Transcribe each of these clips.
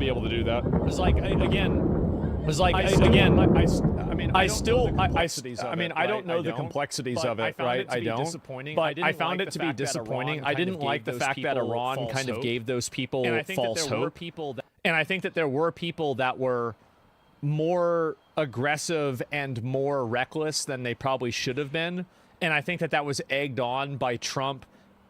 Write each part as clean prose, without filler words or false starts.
be able to do that. It's like again. It's like I mean, I don't know the complexities of it, right? I don't. But I found it to be disappointing. I didn't like the fact that Iran kind of gave those people false hope. And I think that there were people that were more aggressive and more reckless than they probably should have been. And I think that that was egged on by Trump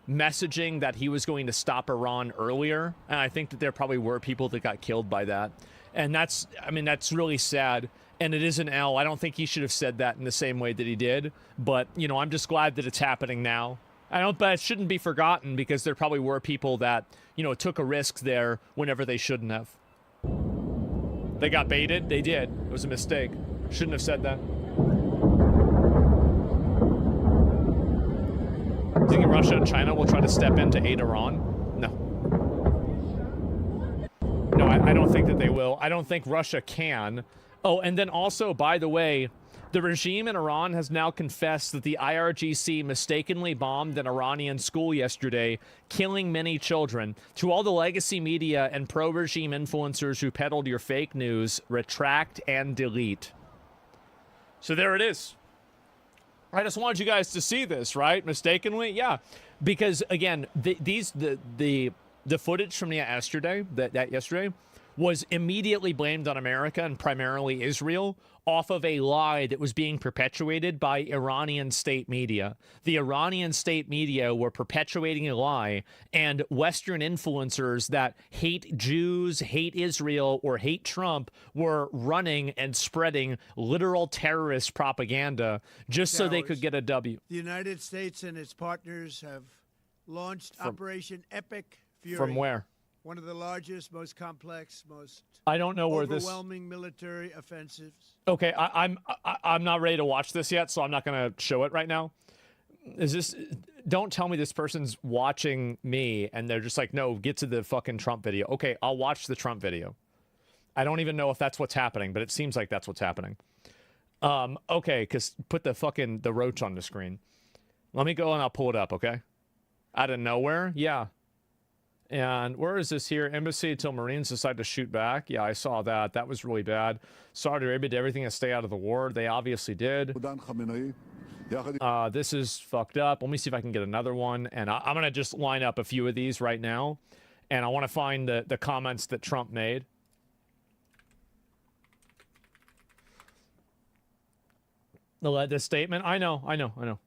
messaging that he was going to stop Iran earlier. And I think that there probably were people that got killed by that. And that's, I mean, that's really sad. And it is an L. I don't think he should have said that in the same way that he did. But, you know, I'm just glad that it's happening now. But it shouldn't be forgotten because there probably were people that, you know, took a risk there whenever they shouldn't have. They got baited. They did. It was a mistake. Shouldn't have said that. Thinking Russia and China will try to step in to aid Iran? No. No, I don't think that they will. I don't think Russia can. Oh, and then also, by the way, the regime in Iran has now confessed that the IRGC mistakenly bombed an Iranian school yesterday, killing many children. To all the legacy media and pro-regime influencers who peddled your fake news, retract and delete. So there it is. I just wanted you guys to see this, right? Mistakenly? Yeah. Because, again, the footage from yesterday, that yesterday, was immediately blamed on America and primarily Israel off of a lie that was being perpetuated by Iranian state media. The Iranian state media were perpetuating a lie, and Western influencers that hate Jews, hate Israel, or hate Trump were running and spreading literal terrorist propaganda just so they could get a W. The United States and its partners have launched Operation Epic Fury. From where? One of the largest, most complex, most I don't know where this overwhelming military offensives. Okay, I'm not ready to watch this yet, so I'm not going to show it right now. Is this? Don't tell me this person's watching me and they're just like, no, get to the fucking Trump video. Okay, I'll watch the Trump video. I don't even know if that's what's happening, but it seems like that's what's happening. Okay, because put the roach on the screen. Let me go and I'll pull it up. Okay, out of nowhere, yeah. And where is this here? Embassy until Marines decide to shoot back. Yeah, I saw that. That was really bad. Saudi Arabia did everything to stay out of the war. They obviously did. This is fucked up. Let me see if I can get another one. And I'm going to just line up a few of these right now. And I want to find the comments that Trump made. The statement. I know.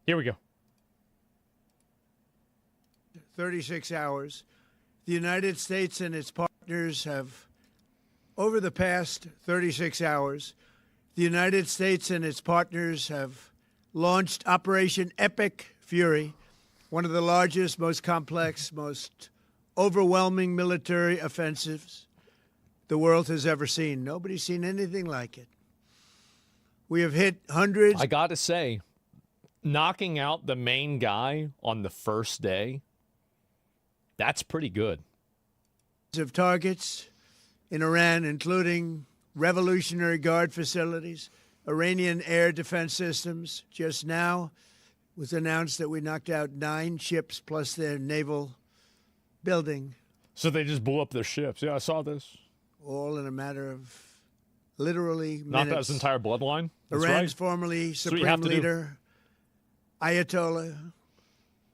Here we go. 36 hours. The United States and its partners have, over the past 36 hours, the United States and its partners have launched Operation Epic Fury, one of the largest, most complex, most overwhelming military offensives the world has ever seen. Nobody's seen anything like it. We have hit hundreds. I got to say, knocking out the main guy on the first day, that's pretty good. Of targets in Iran, including Revolutionary Guard facilities, Iranian air defense systems. Just now it was announced that we knocked out 9 ships plus their naval building. So they just blew up their ships. Yeah, I saw this. All in a matter of literally minutes. Not that entire bloodline. That's Iran's right. formerly supreme leader, Ayatollah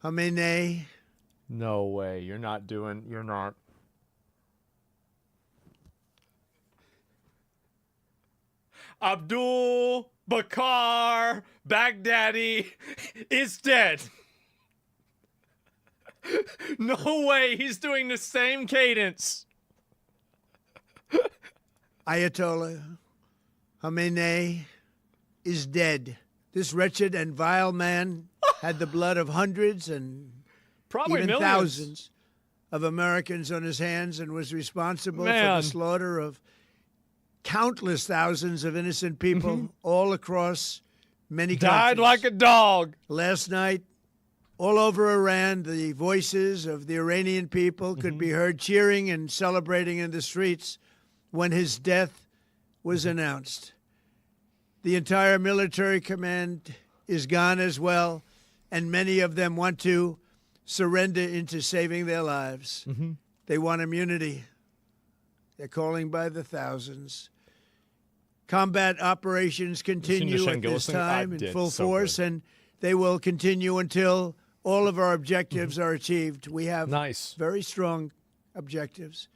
Khamenei. No way. You're not. Abdul Bakr Baghdadi is dead. No way. He's doing the same cadence. Ayatollah Khamenei is dead. This wretched and vile man had the blood of hundreds and probably even millions. Thousands of Americans on his hands and was responsible for the slaughter of countless thousands of innocent people all across many countries. Died like a dog. Last night, all over Iran, the voices of the Iranian people could be heard cheering and celebrating in the streets when his death was announced. The entire military command is gone as well, and many of them want to surrender into saving their lives. They want immunity. They're calling by the thousands. Combat operations continue at this time in full force, and they will continue until all of our objectives are achieved. We have very strong objectives.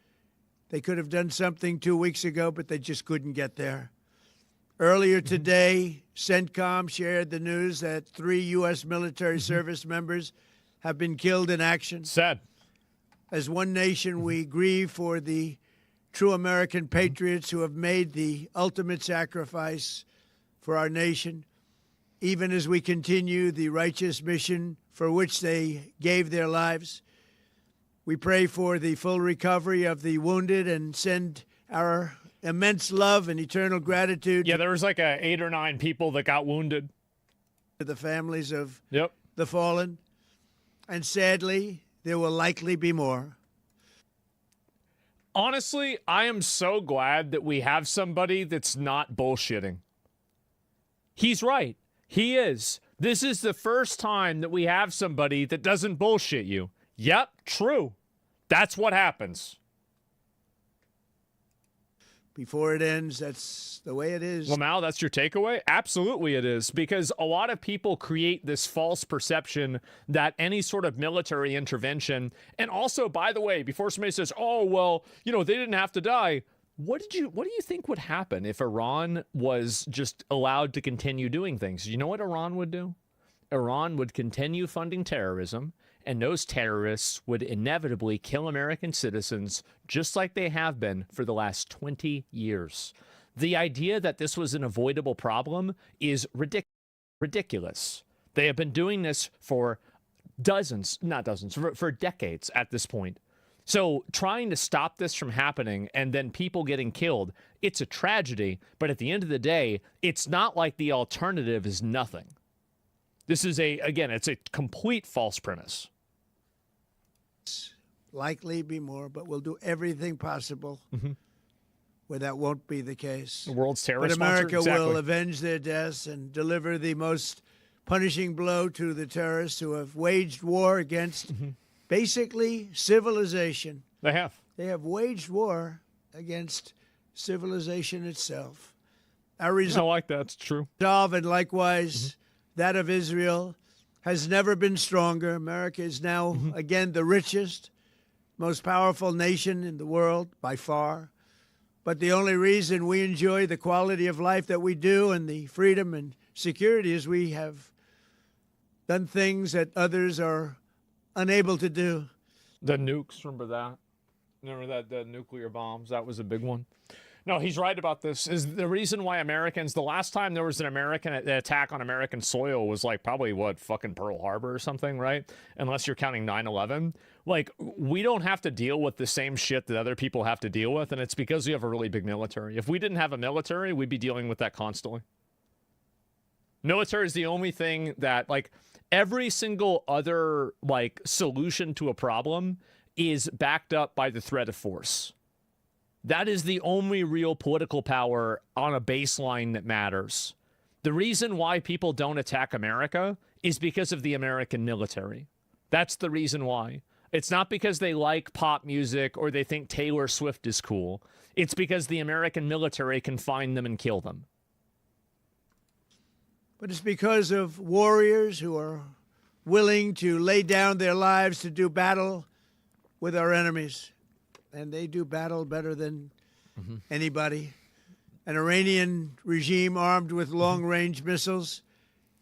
They could have done something 2 weeks ago, but they just couldn't get there. Earlier today, CENTCOM shared the news that 3 U.S. military service members have been killed in action. Sad. As one nation, we grieve for the true American patriots who have made the ultimate sacrifice for our nation, even as we continue the righteous mission for which they gave their lives. We pray for the full recovery of the wounded and send our immense love and eternal gratitude. Yeah, there was like 8 or 9 people that got wounded. To the families of the fallen. And sadly, there will likely be more. Honestly, I am so glad that we have somebody that's not bullshitting. He's right. He is. This is the first time that we have somebody that doesn't bullshit you. Yep, true. That's what happens. Before it ends, that's the way it is. Well, Mal, that's your takeaway? Absolutely it is, because a lot of people create this false perception that any sort of military intervention, and also, by the way, before somebody says, oh, well, you know, they didn't have to die, what do you think would happen if Iran was just allowed to continue doing things? You know what Iran would do? Iran would continue funding terrorism, and those terrorists would inevitably kill American citizens just like they have been for the last 20 years. The idea that this was an avoidable problem is ridiculous. They have been doing this for for decades at this point. So trying to stop this from happening and then people getting killed, it's a tragedy, but at the end of the day, it's not like the alternative is nothing. This is it's a complete false premise. Likely be more, but we'll do everything possible where that won't be the case. The world's terrorist But America sponsor? will avenge their deaths and deliver the most punishing blow to the terrorists who have waged war against basically civilization. They have. They have waged war against civilization itself. Our resolve, I like that. It's true. and likewise that of Israel, has never been stronger. America is now, again, the richest, most powerful nation in the world by far. But the only reason we enjoy the quality of life that we do and the freedom and security is we have done things that others are unable to do. The nukes, remember that? Remember that, the nuclear bombs? That was a big one. No, he's right about this. Is the reason why Americans, the last time there was an American attack on American soil was like probably fucking Pearl Harbor or something, right? Unless you're counting 9/11. Like, we don't have to deal with the same shit that other people have to deal with, and it's because we have a really big military. If we didn't have a military, we'd be dealing with that constantly. Military is the only thing that, like, every single other, like, solution to a problem is backed up by the threat of force. That is the only real political power on a baseline that matters. The reason why people don't attack America is because of the American military. That's the reason why. It's not because they like pop music or they think Taylor Swift is cool. It's because the American military can find them and kill them. But it's because of warriors who are willing to lay down their lives to do battle with our enemies. And they do battle better than anybody. An Iranian regime armed with long-range missiles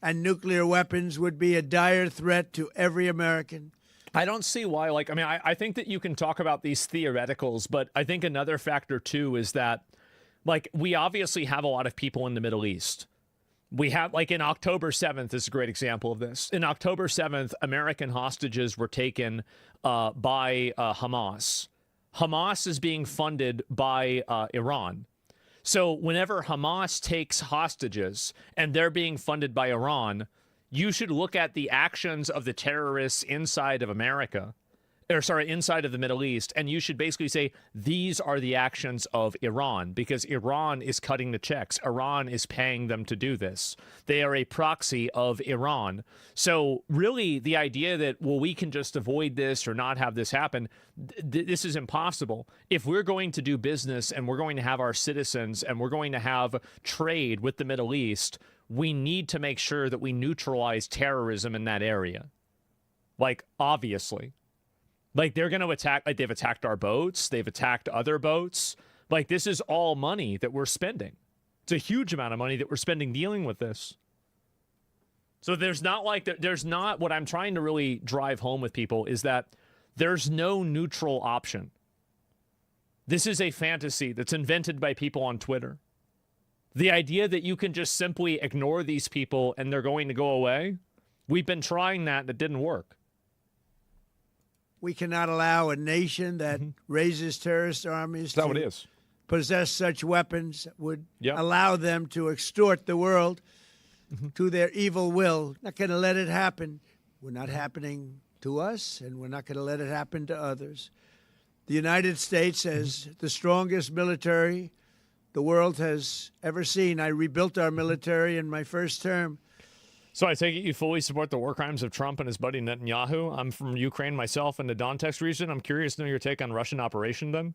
and nuclear weapons would be a dire threat to every American. I don't see why. Like, I mean, I think that you can talk about these theoreticals, but I think another factor, too, is that, like, we obviously have a lot of people in the Middle East. We have, like, in October 7th is a great example of this. In October 7th, American hostages were taken by Hamas. Hamas is being funded by Iran. So whenever Hamas takes hostages and they're being funded by Iran, you should look at the actions of the terrorists inside of America. or sorry, inside of the Middle East, and you should basically say these are the actions of Iran, because Iran is cutting the checks. Iran is paying them to do this. They are a proxy of Iran. So really, the idea that, well, we can just avoid this or not have this happen, this is impossible. If we're going to do business and we're going to have our citizens and we're going to have trade with the Middle East, we need to make sure that we neutralize terrorism in that area. Like, obviously. Like, they're going to attack, like, they've attacked our boats, they've attacked other boats. Like, this is all money that we're spending. It's a huge amount of money that we're spending dealing with this. So there's not like, there's not, what I'm trying to really drive home with people is that there's no neutral option. This is a fantasy that's invented by people on Twitter. The idea that you can just simply ignore these people and they're going to go away, we've been trying that and it didn't work. We cannot allow a nation that raises terrorist armies to possess such weapons that would allow them to extort the world to their evil will. Not going to let it happen. We're not happening to us, and we're not going to let it happen to others. The United States has the strongest military the world has ever seen. I rebuilt our military in my first term. So I take it you fully support the war crimes of Trump and his buddy Netanyahu. I'm from Ukraine myself in the Donetsk region. I'm curious to know your take on Russian operation then.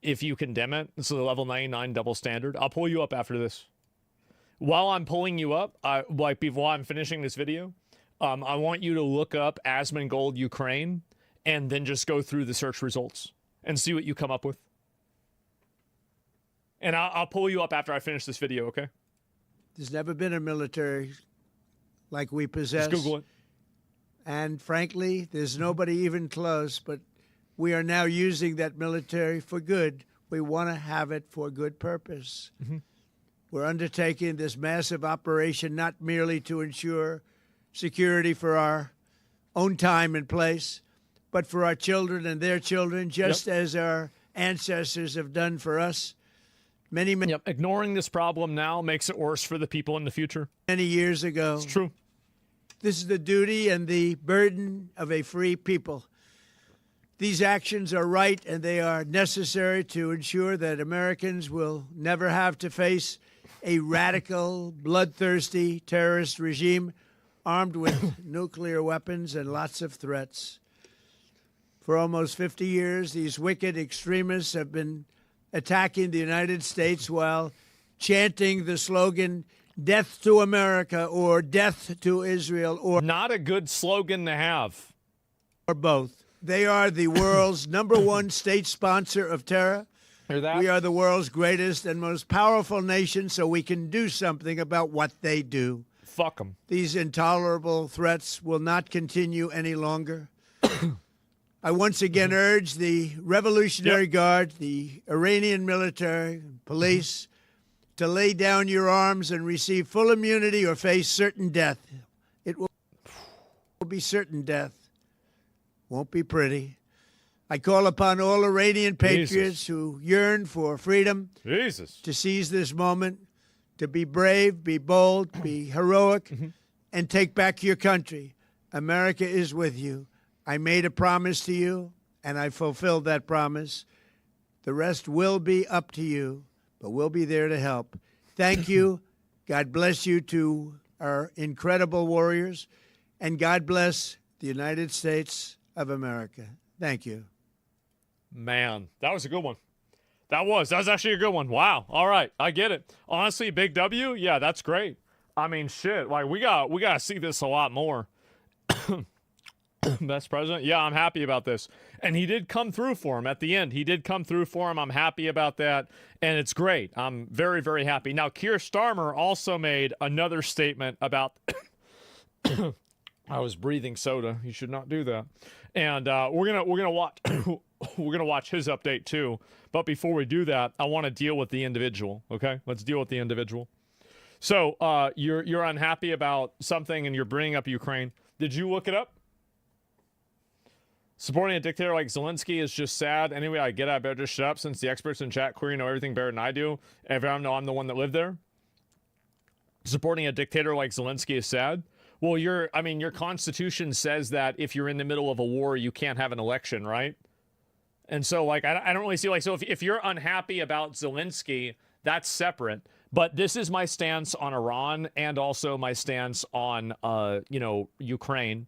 If you condemn it, it's a level 99 double standard. I'll pull you up after this. While I'm pulling you up, while I'm finishing this video, I want you to look up asmongold Ukraine and then just go through the search results and see what you come up with. And I'll pull you up after I finish this video, okay? There's never been a military like we possess. Just Google it. And frankly, there's nobody even close, but we are now using that military for good. We want to have it for good purpose. We're undertaking this massive operation not merely to ensure security for our own time and place, but for our children and their children, just as our ancestors have done for us. Many Ignoring this problem now makes it worse for the people in the future. Many years ago. It's true. This is the duty and the burden of a free people. These actions are right, and they are necessary to ensure that Americans will never have to face a radical, bloodthirsty terrorist regime armed with nuclear weapons and lots of threats. For almost 50 years, these wicked extremists have been attacking the United States while chanting the slogan, "Death to America," or "Death to Israel," or not a good slogan to have. Or both. They are the world's #1 state sponsor of terror. Hear that? We are the world's greatest and most powerful nation, so we can do something about what they do. Fuck them. These intolerable threats will not continue any longer. I once again urge the Revolutionary Guard, the Iranian military, police, to lay down your arms and receive full immunity or face certain death. It will be certain death. Won't be pretty. I call upon all Iranian patriots who yearn for freedom to seize this moment, to be brave, be bold, be heroic, and take back your country. America is with you. I made a promise to you, and I fulfilled that promise. The rest will be up to you, but we'll be there to help. Thank you. God bless you to our incredible warriors, and God bless the United States of America. Thank you. Man, that was a good one. That was actually a good one. Wow. All right. I get it. Honestly, big W. Yeah, that's great. I mean, shit. Like, we got to see this a lot more. Best president? Yeah, I'm happy about this. And he did come through for him at the end. He did come through for him. I'm happy about that. And it's great. I'm very, very happy. Now, Keir Starmer also made another statement about... I was breathing soda. You should not do that. And we're gonna watch we're gonna watch his update too. But before we do that, I want to deal with the individual. Okay, let's deal with the individual. So you're unhappy about something, and you're bringing up Ukraine. Did you look it up? Supporting a dictator like Zelensky is just sad. Anyway, I get it. I better just shut up since the experts in chat clearly know everything better than I do. Everyone know I'm the one that lived there. Supporting a dictator like Zelensky is sad. Well, your constitution says that if you're in the middle of a war, you can't have an election, right? And so, like, I don't really see, like, so if you're unhappy about Zelensky, that's separate. But this is my stance on Iran and also my stance on, Ukraine.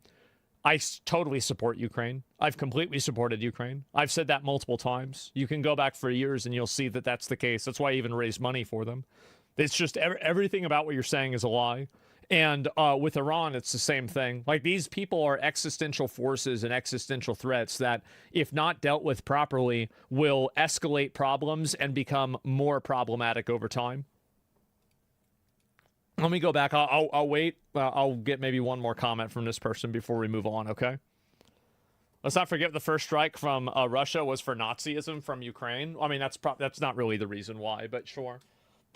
I totally support Ukraine. I've completely supported Ukraine. I've said that multiple times. You can go back for years and you'll see that that's the case. That's why I even raised money for them. It's just everything about what you're saying is a lie. And with Iran, it's the same thing. Like, these people are existential forces and existential threats that, if not dealt with properly, will escalate problems and become more problematic over time. Let me go back. I'll wait. I'll get maybe one more comment from this person before we move on, okay? Let's not forget the first strike from Russia was for Nazism from Ukraine. I mean, that's not really the reason why, but sure.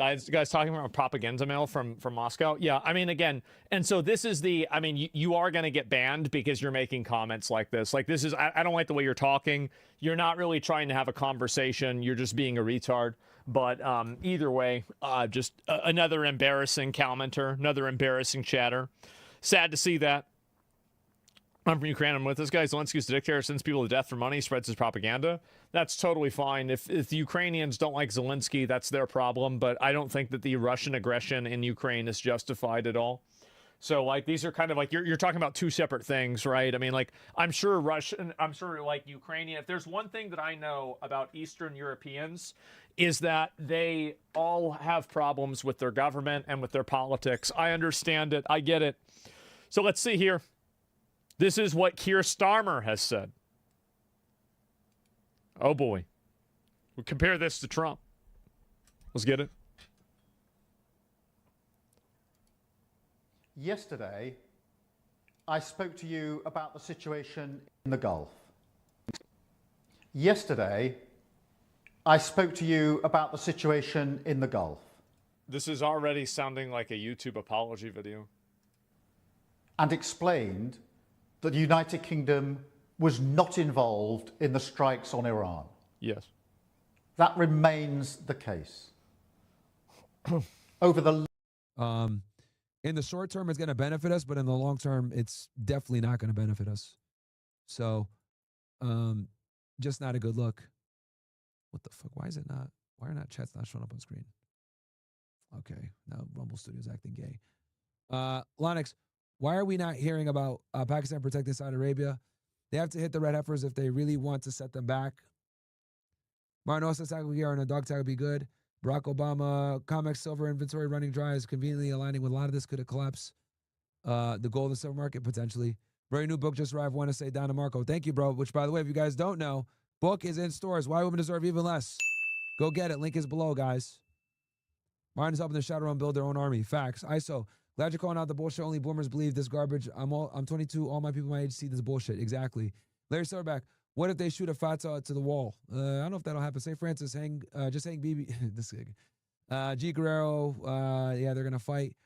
You guys talking about a propaganda mail from Moscow? Yeah, I mean, again, and so this is you are going to get banned because you're making comments like this. Like, this is, I don't like the way you're talking. You're not really trying to have a conversation. You're just being a retard. But either way, just another embarrassing commenter, another embarrassing chatter. Sad to see that. I'm from Ukraine. I'm with this guy. Zelensky's the dictator, sends people to death for money, spreads his propaganda. That's totally fine. If the Ukrainians don't like Zelensky, that's their problem. But I don't think that the Russian aggression in Ukraine is justified at all. So, like, these are kind of like, you're talking about two separate things, right? I mean, like, I'm sure like Ukrainian, if there's one thing that I know about Eastern Europeans, is that they all have problems with their government and with their politics. I understand it. I get it. So let's see here. This is what Keir Starmer has said. Oh, boy. We'll compare this to Trump. Let's get it. Yesterday, I spoke to you about the situation in the Gulf. Yesterday, I spoke to you about the situation in the Gulf. This is already sounding like a YouTube apology video. And explained that the United Kingdom was not involved in the strikes on Iran. Yes. That remains the case. Over the in the short term, it's going to benefit us, but in the long term, it's definitely not going to benefit us. So, just not a good look. What the fuck? Why are not chats not showing up on screen? Okay, now Rumble Studio's acting gay. Lonix, why are we not hearing about Pakistan protecting Saudi Arabia? They have to hit the red heifers if they really want to set them back. Martin says tag and a dog tag would be good. Barack Obama, Comex silver inventory running dry is conveniently aligning with a lot of this could collapse. The gold and silver market potentially. Very new book just arrived. Want to say Don DeMarco. Thank you, bro. Which, by the way, if you guys don't know, book is in stores. Why Women Deserve Even Less. Go get it. Link is below, guys. Martin's helping the Shadowrun build their own army. Facts. ISO. Glad you're calling out the bullshit. Only boomers believe this garbage. I'm 22. All my people my age see this bullshit. Exactly. Larry Silverback. What if they shoot a Fatah to the wall? I don't know if that'll happen. Say Francis, just hang BB. This G Guerrero. Yeah, they're gonna fight.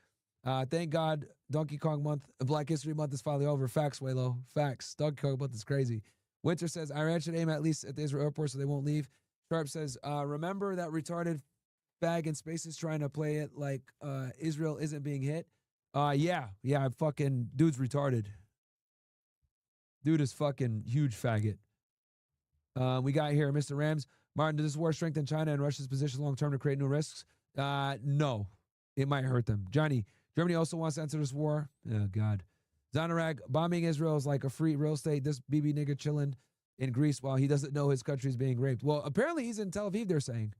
Thank God, Donkey Kong Month, Black History Month is finally over. Facts, Waylo. Facts. Donkey Kong Month is crazy. Winter says Iran should aim at least at the Israel airport so they won't leave. Sharp says, remember that retarded fag in space is trying to play it like Israel isn't being hit. Yeah, fucking dude's retarded. Dude is fucking huge faggot. We got here, Mr. Rams. Martin, does this war strengthen China and Russia's position long-term to create new risks? No. It might hurt them. Johnny, Germany also wants to enter this war. Oh, God. Zanarag, bombing Israel is like a free real estate. This BB nigga chilling in Greece while he doesn't know his country's being raped. Well, apparently he's in Tel Aviv, they're saying.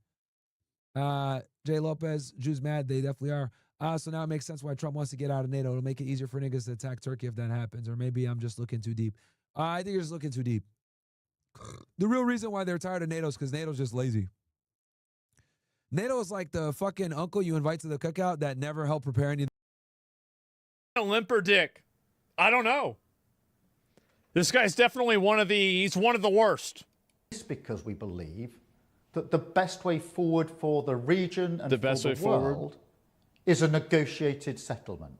Jay Lopez, Jews mad. They definitely are. So now it makes sense why Trump wants to get out of NATO. It'll make it easier for niggas to attack Turkey if that happens. Or maybe I'm just looking too deep. I think you're just looking too deep. The real reason why they're tired of NATO is because NATO's just lazy. NATO is like the fucking uncle you invite to the cookout that never helped prepare anything. A limper dick. I don't know. This guy's definitely he's one of the worst. It's because we believe that the best way forward for the region and for the world is a negotiated settlement.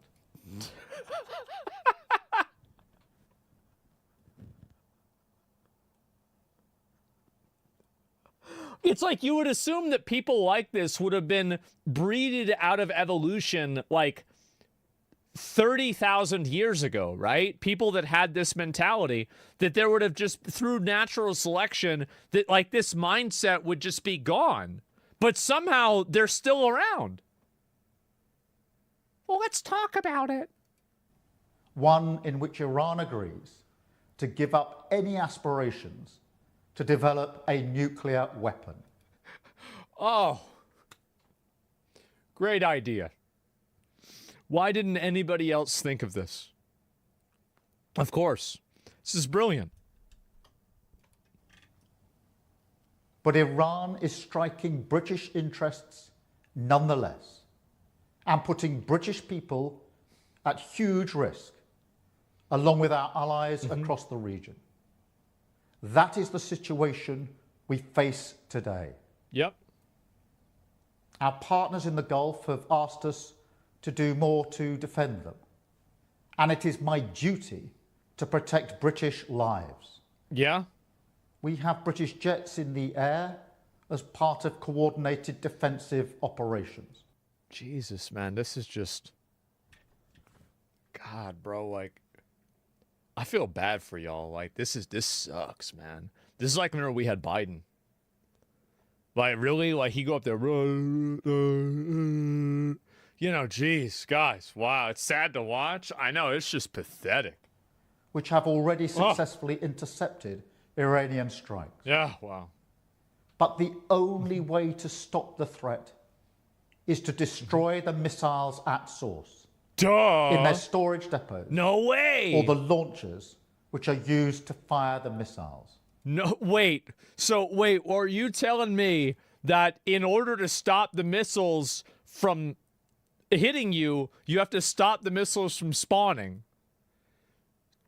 It's like you would assume that people like this would have been breeded out of evolution like 30,000 years ago, right? People that had this mentality, that there would have just, through natural selection, that like this mindset would just be gone. But somehow they're still around. Well, let's talk about it. One in which Iran agrees to give up any aspirations to develop a nuclear weapon. Oh, great idea. Why didn't anybody else think of this? Of course, this is brilliant. But Iran is striking British interests nonetheless, and putting British people at huge risk, along with our allies across the region. That is the situation we face today. Yep. Our partners in the Gulf have asked us to do more to defend them. And it is my duty to protect British lives. Yeah. We have British jets in the air as part of coordinated defensive operations. Jesus, man, this is just... God, bro, like... I feel bad for y'all. Like, this sucks, man. This is like whenever we had Biden. Like, really? Like, he go up there... You know, geez, guys, wow, it's sad to watch. I know, it's just pathetic. Which have already successfully intercepted Iranian strikes. Yeah, wow. But the only way to stop the threat is to destroy the missiles at source. Duh! In their storage depots. No way! Or the launchers which are used to fire the missiles. No, wait. So, wait, are you telling me that in order to stop the missiles from hitting you, you have to stop the missiles from spawning?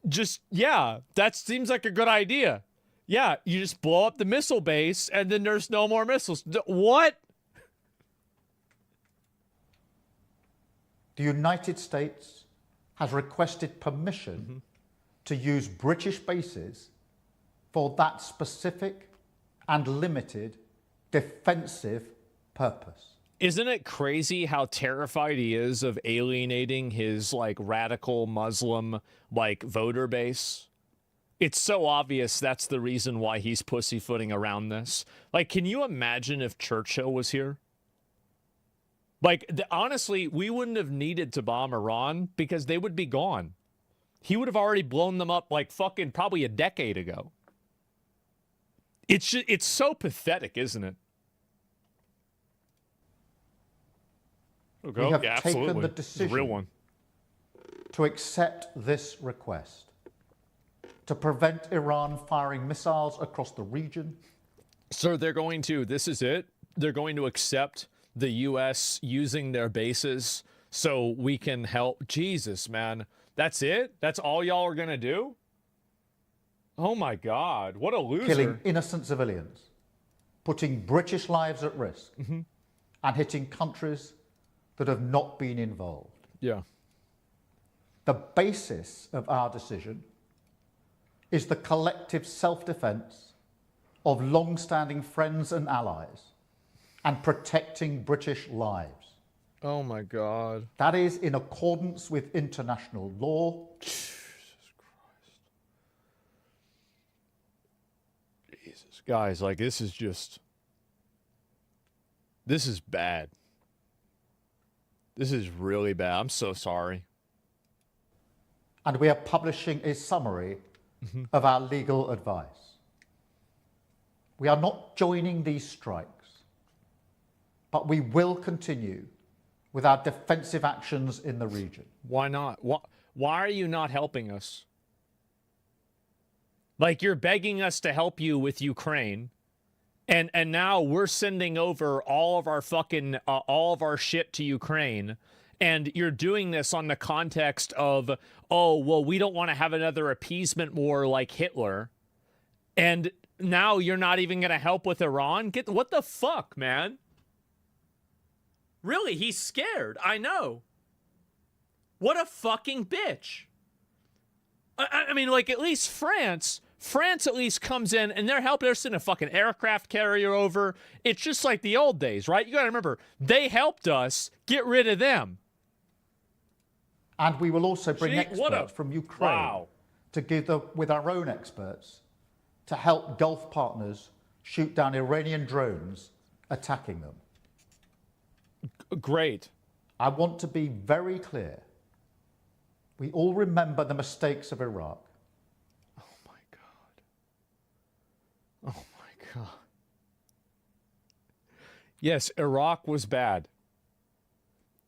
Just, yeah, that seems like a good idea. Yeah, you just blow up the missile base and then there's no more missiles. What? The United States has requested permission to use British bases for that specific and limited defensive purpose. Isn't it crazy how terrified he is of alienating his, like, radical Muslim, like, voter base? It's so obvious that's the reason why he's pussyfooting around this. Like, can you imagine if Churchill was here? Like, honestly, we wouldn't have needed to bomb Iran because they would be gone. He would have already blown them up, like, fucking probably a decade ago. It's so pathetic, isn't it? We have taken the decision real one. to accept this request to prevent Iran firing missiles across the region. So they're going to, this is it? They're going to accept the U.S. using their bases so we can help? Jesus, man. That's it? That's all y'all are going to do? Oh my God, what a loser. Killing innocent civilians, putting British lives at risk, and hitting countries that have not been involved. Yeah. The basis of our decision is the collective self-defense of long-standing friends and allies and protecting British lives. Oh my God. That is in accordance with international law. Jesus, guys, like, this is bad. This is really bad. I'm so sorry. And we are publishing a summary of our legal advice. We are not joining these strikes, but we will continue with our defensive actions in the region. Why not? Why are you not helping us? Like, you're begging us to help you with Ukraine, and now we're sending over all of our fucking all of our shit to Ukraine, and you're doing this on the context of, oh, well, we don't want to have another appeasement war like Hitler, and now you're not even going to help with Iran? What the fuck, man? Really, he's scared. I know. What a fucking bitch. I mean, like, at least France at least comes in and they're helping. They're sending a fucking aircraft carrier over. It's just like the old days, right? You got to remember, they helped us get rid of them. And we will also bring Gee, what a- experts from Ukraine wow. together with our own experts to help Gulf partners shoot down Iranian drones attacking them. Great. I want to be very clear. We all remember the mistakes of Iraq. Oh my God. Oh my God. Yes, Iraq was bad.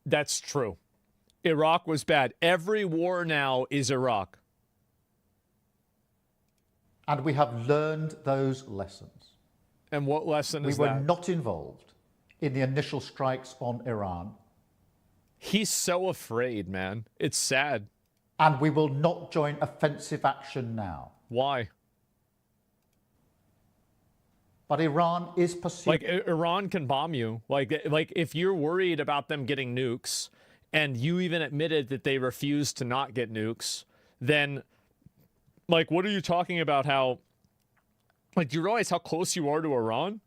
That's true. Iraq was bad. Every war now is Iraq. And we have learned those lessons. And what lesson We is were that? not involved in the initial strikes on Iran. He's so afraid, man. It's sad. And we will not join offensive action now. Why? But Iran is pursuing... Like, Iran can bomb you. Like if you're worried about them getting nukes, and you even admitted that they refused to not get nukes, then, like, what are you talking about? How, like, do you realize how close you are to Iran?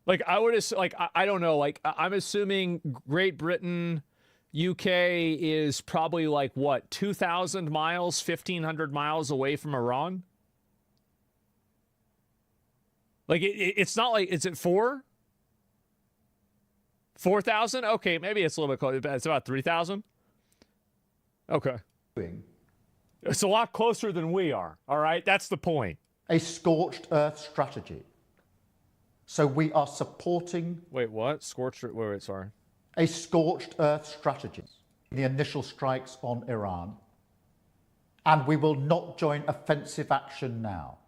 Like, I would, like, I don't know. Like, I'm assuming Great Britain, UK is probably like, what, 2,000 miles, 1,500 miles away from Iran? Like, it's not like, is it 4,000? Okay, maybe it's a little bit closer. It's about 3,000? Okay. It's a lot closer than we are, all right? That's the point. a scorched earth strategy. So we are supporting... Wait, what? Scorched... Wait, sorry. A scorched earth strategy in the initial strikes on Iran. And we will not join offensive action now.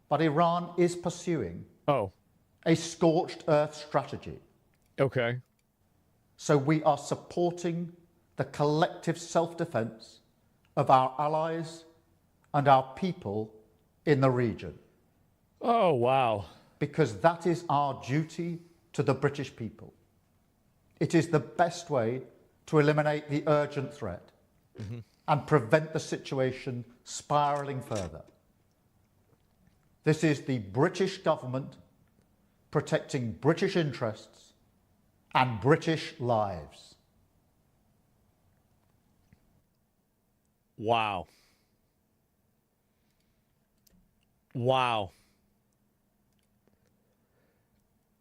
But Iran is pursuing a scorched earth strategy. Okay. So we are supporting the collective self-defense of our allies and our people in the region. Oh, wow. Because that is our duty to the British people. It is the best way to eliminate the urgent threat and prevent the situation spiralling further. This is the British government protecting British interests and British lives. Wow. Wow.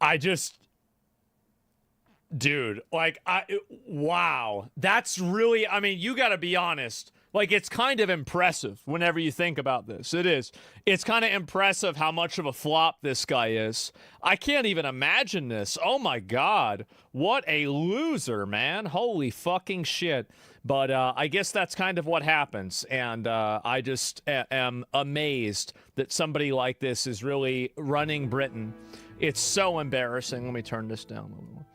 I just... Dude, like, wow. That's really, I mean, you gotta be honest. Like, it's kind of impressive whenever you think about this. It is. It's kind of impressive how much of a flop this guy is. I can't even imagine this. Oh my God. What a loser, man. Holy fucking shit. But I guess that's kind of what happens. And I just am amazed that somebody like this is really running Britain. It's so embarrassing. Let me turn this down a little more.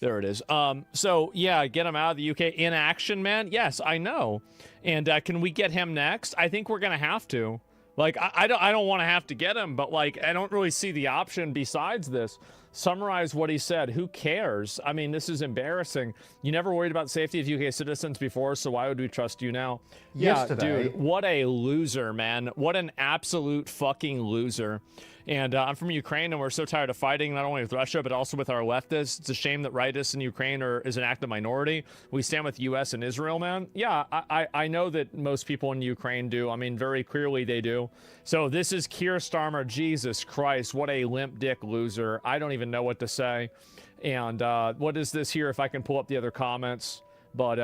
There it is. So, yeah, get him out of the UK in action, man. Yes, I know. And can we get him next? I think we're going to have to. Like, I don't want to have to get him, but, like, I don't really see the option besides this. Summarize what he said. Who cares? I mean, this is embarrassing. You never worried about the safety of UK citizens before, so why would we trust you now? Yesterday, yeah, dude, what a loser, man. What an absolute fucking loser. And I'm from Ukraine, and we're so tired of fighting, not only with Russia, but also with our leftists. It's a shame that rightists in Ukraine is an active minority. We stand with U.S. and Israel, man. Yeah, I know that most people in Ukraine do. I mean, very clearly they do. So this is Keir Starmer. Jesus Christ, what a limp dick loser. I don't even know what to say. And what is this here, if I can pull up the other comments? But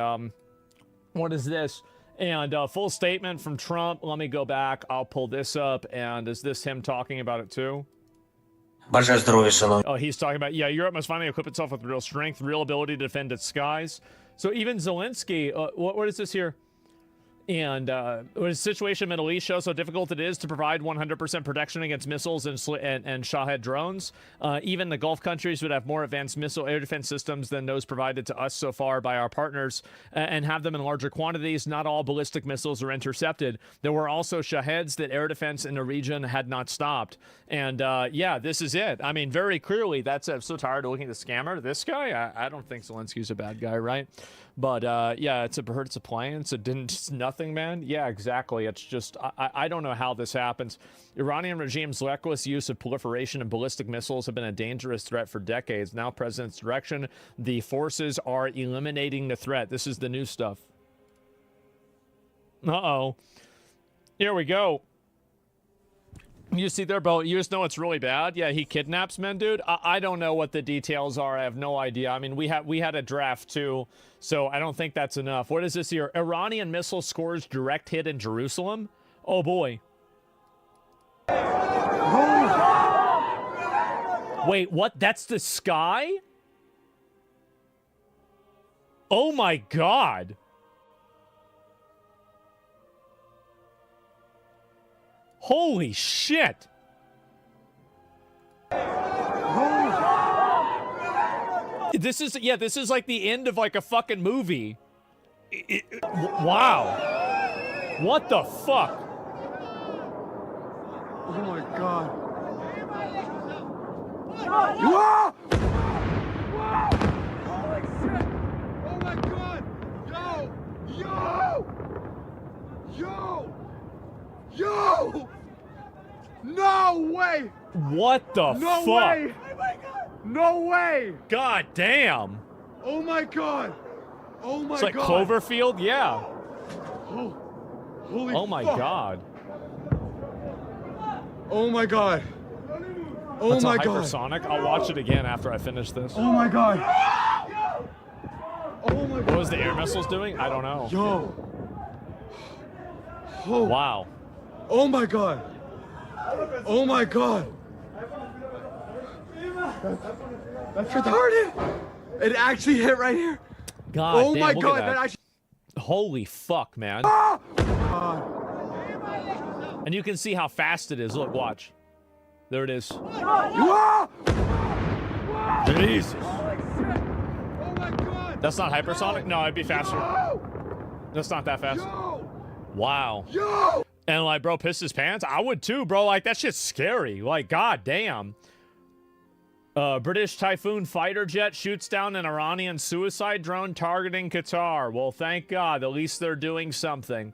what is this? And full statement from Trump. Let me go back. I'll pull this up. And is this him talking about it too? Oh, he's talking about, yeah, Europe must finally equip itself with real strength, real ability to defend its skies. So even Zelensky, what is this here? And the situation in the Middle East shows how difficult it is to provide 100% protection against missiles and Shahed drones. Even the Gulf countries would have more advanced missile air defense systems than those provided to us so far by our partners and have them in larger quantities. Not all ballistic missiles are intercepted. There were also Shaheds that air defense in the region had not stopped. And yeah, this is it. I mean, very clearly, that's I'm so tired of looking at the scammer. This guy, I don't think Zelensky's a bad guy, right? But yeah, it's a appliance. It didn't, nothing nothing, man. Yeah, exactly. It's just, I don't know how this happens. Iranian regime's reckless use of proliferation and ballistic missiles have been a dangerous threat for decades. Now, President's direction, the forces are eliminating the threat. This is the new stuff. Uh-oh. Here we go. You see there, bro, you just know it's really bad? Yeah, he kidnaps men, dude. I don't know what the details are. I have no idea. I mean, we had a draft, too, so I don't think that's enough. What is this here? Iranian missile scores direct hit in Jerusalem? Oh, boy. Wait, what? That's the sky? Oh, my God. Holy shit! This is like the end of like a fucking movie. Wow. What the fuck? Oh my god. Whoa! Holy shit! Oh my god! Yo! Yo! No way! What the fuck? No way! No way! God damn! Oh my god! Oh my It's like god! Cloverfield? Yeah. Oh, holy Oh my fuck. god. Oh my god. Oh That's my a god. hypersonic. I'll watch it again after I finish this. Oh my god. Oh my god. What was the air missiles doing? I don't know. Yo. Oh. Wow. Oh my god. Oh my god. That's retarded. It actually hit right here. God Oh damn, my look god. at that. That actually. Holy fuck, man. Ah! And you can see how fast it is. Look, watch. There it is. Ah! Jesus. Oh my god. That's not hypersonic? No, it'd be faster. That's not that fast. Yo. Wow. Yo. And like, bro, piss his pants? I would too, bro. Like, that shit's scary. Like, god damn. British Typhoon fighter jet shoots down an Iranian suicide drone targeting Qatar. Well, thank God. At least they're doing something.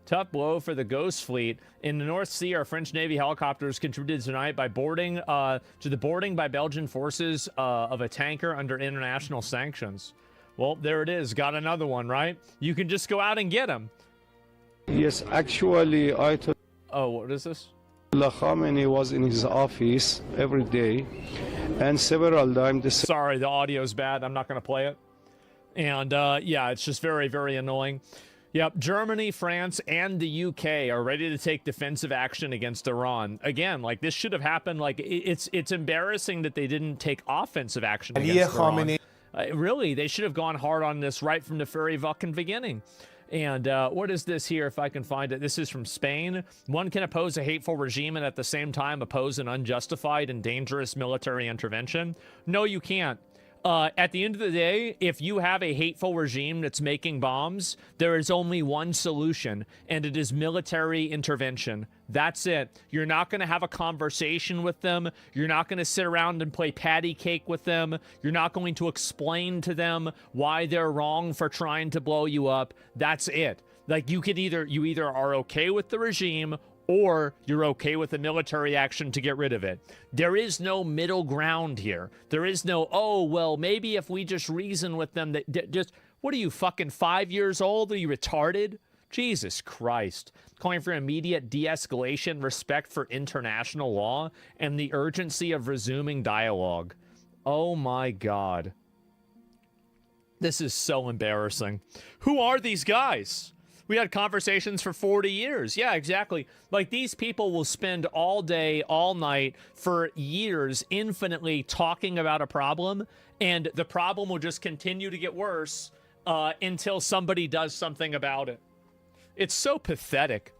Tough blow for the Ghost Fleet. In the North Sea, our French Navy helicopters contributed tonight by boarding to the boarding by Belgian forces of a tanker under international sanctions. Well, there it is. Got another one, right? You can just go out and get them. Yes, actually, Ayatollah Oh, what is this? Khamenei was in his office every day, and several times the Sorry, the audio's bad. I'm not going to play it. And yeah, it's just very, very annoying. Yep, Germany, France, and the UK are ready to take defensive action against Iran. Again, like, this should have happened. Like, it's embarrassing that they didn't take offensive action against Iran. Really, they should have gone hard on this right from the very fucking beginning. And what is this here, if I can find it? This is from Spain. One can oppose a hateful regime and at the same time oppose an unjustified and dangerous military intervention. No, you can't. At the end of the day, if you have a hateful regime that's making bombs, there is only one solution, and it is military intervention. That's it. You're not going to have a conversation with them. You're not going to sit around and play patty cake with them. You're not going to explain to them why they're wrong for trying to blow you up. That's it. Like, you either are okay with the regime or you're okay with the military action to get rid of it. There is no middle ground here. There is no, oh, well, maybe if we just reason with them, that just, what are you, fucking 5 years old? Are you retarded? Jesus Christ. Calling for immediate de-escalation, respect for international law, and the urgency of resuming dialogue. Oh my God. This is so embarrassing. Who are these guys? We had conversations for 40 years. Yeah, exactly. Like, these people will spend all day, all night, for years, infinitely talking about a problem, and the problem will just continue to get worse until somebody does something about it. It's so pathetic.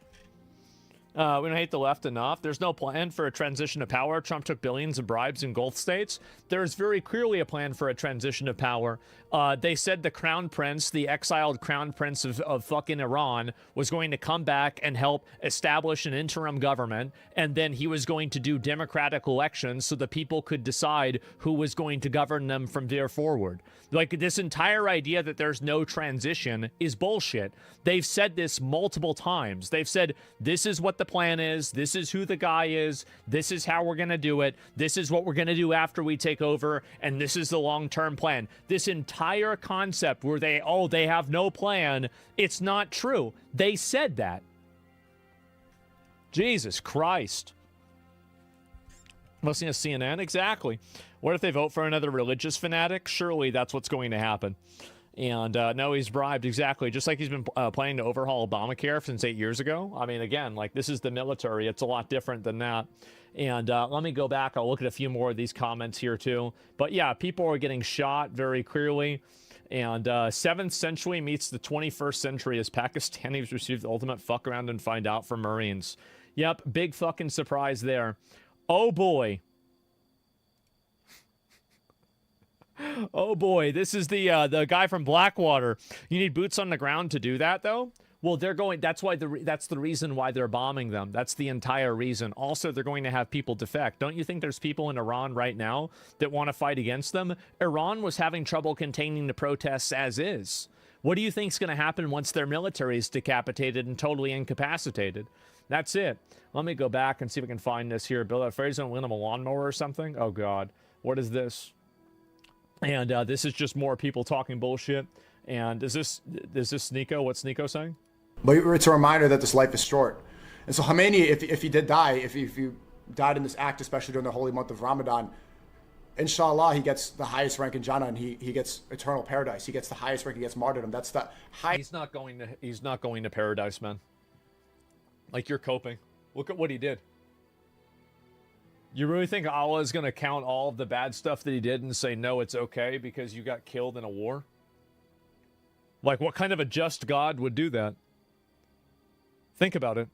We don't hate the left enough. There's no plan for a transition of power. Trump took billions of bribes in Gulf states. There's very clearly a plan for a transition of power. They said the crown prince, the exiled crown prince of fucking Iran, was going to come back and help establish an interim government, and then he was going to do democratic elections so the people could decide who was going to govern them from there forward. Like, this entire idea that there's no transition is bullshit. They've said this multiple times. They've said, this is what the plan is, this is who the guy is, this is how we're going to do it, this is what we're going to do after we take over, and this is the long-term plan. This entire concept where they have no plan, it's not true. They said that. Jesus Christ. Listening to CNN? Exactly. What if they vote for another religious fanatic? Surely that's what's going to happen. And no, he's bribed. Exactly. Just like he's been planning to overhaul Obamacare since 8 years ago. I mean, again, like, this is the military. It's a lot different than that. And let me go back. I'll look at a few more of these comments here, too. But yeah, people are getting shot very clearly. And 7th century meets the 21st century as Pakistanis received the ultimate fuck around and find out from Marines. Yep, big fucking surprise there. Oh, boy. Oh boy, this is the guy from Blackwater. You need boots on the ground to do that, though. Well, they're going. That's why that's the reason why they're bombing them. That's the entire reason. Also, they're going to have people defect. Don't you think there's people in Iran right now that want to fight against them? Iran was having trouble containing the protests as is. What do you think's going to happen once their military is decapitated and totally incapacitated? That's it. Let me go back and see if I can find this here. Bill, afraid he's going to win him a lawnmower or something. Oh God, what is this? And this is just more people talking bullshit. And is this Sneeko? What's Sneeko saying? But it's a reminder that this life is short. And so Khomeini, if he did die, if he died in this act, especially during the holy month of Ramadan, inshallah, he gets the highest rank in Jannah, and he gets eternal paradise. He gets the highest rank. He gets martyrdom. That's the highest. He's not going to paradise, man. Like, you're coping. Look at what he did. You really think Allah is going to count all of the bad stuff that he did and say, no, it's okay because you got killed in a war? Like, what kind of a just God would do that? Think about it.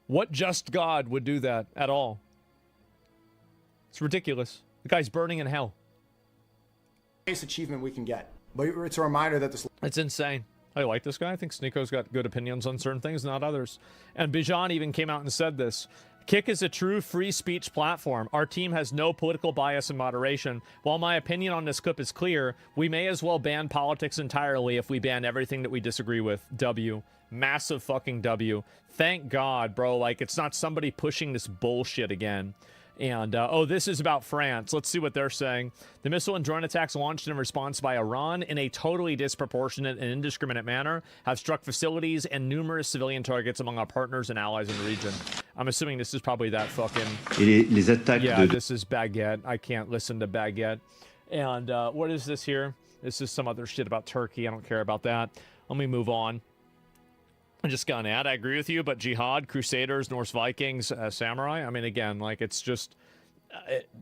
What just God would do that at all? It's ridiculous. The guy's burning in hell. Highest achievement we can get. But it's a reminder that this. It's insane. I like this guy. I think Sneeko's got good opinions on certain things, not others. And Bijan even came out and said this. Kick is a true free speech platform. Our team has no political bias and moderation. While my opinion on this clip is clear, we may as well ban politics entirely if we ban everything that we disagree with. W. Massive fucking W. Thank God, bro. Like, it's not somebody pushing this bullshit again. And, oh, this is about France. Let's see what they're saying. The missile and drone attacks launched in response by Iran in a totally disproportionate and indiscriminate manner have struck facilities and numerous civilian targets among our partners and allies in the region. I'm assuming this is probably that fucking... Yeah, this is Baguette. I can't listen to Baguette. And what is this here? This is some other shit about Turkey. I don't care about that. Let me move on. I just got an ad. I agree with you, but Jihad, Crusaders, Norse Vikings, Samurai. I mean, again, like, it's just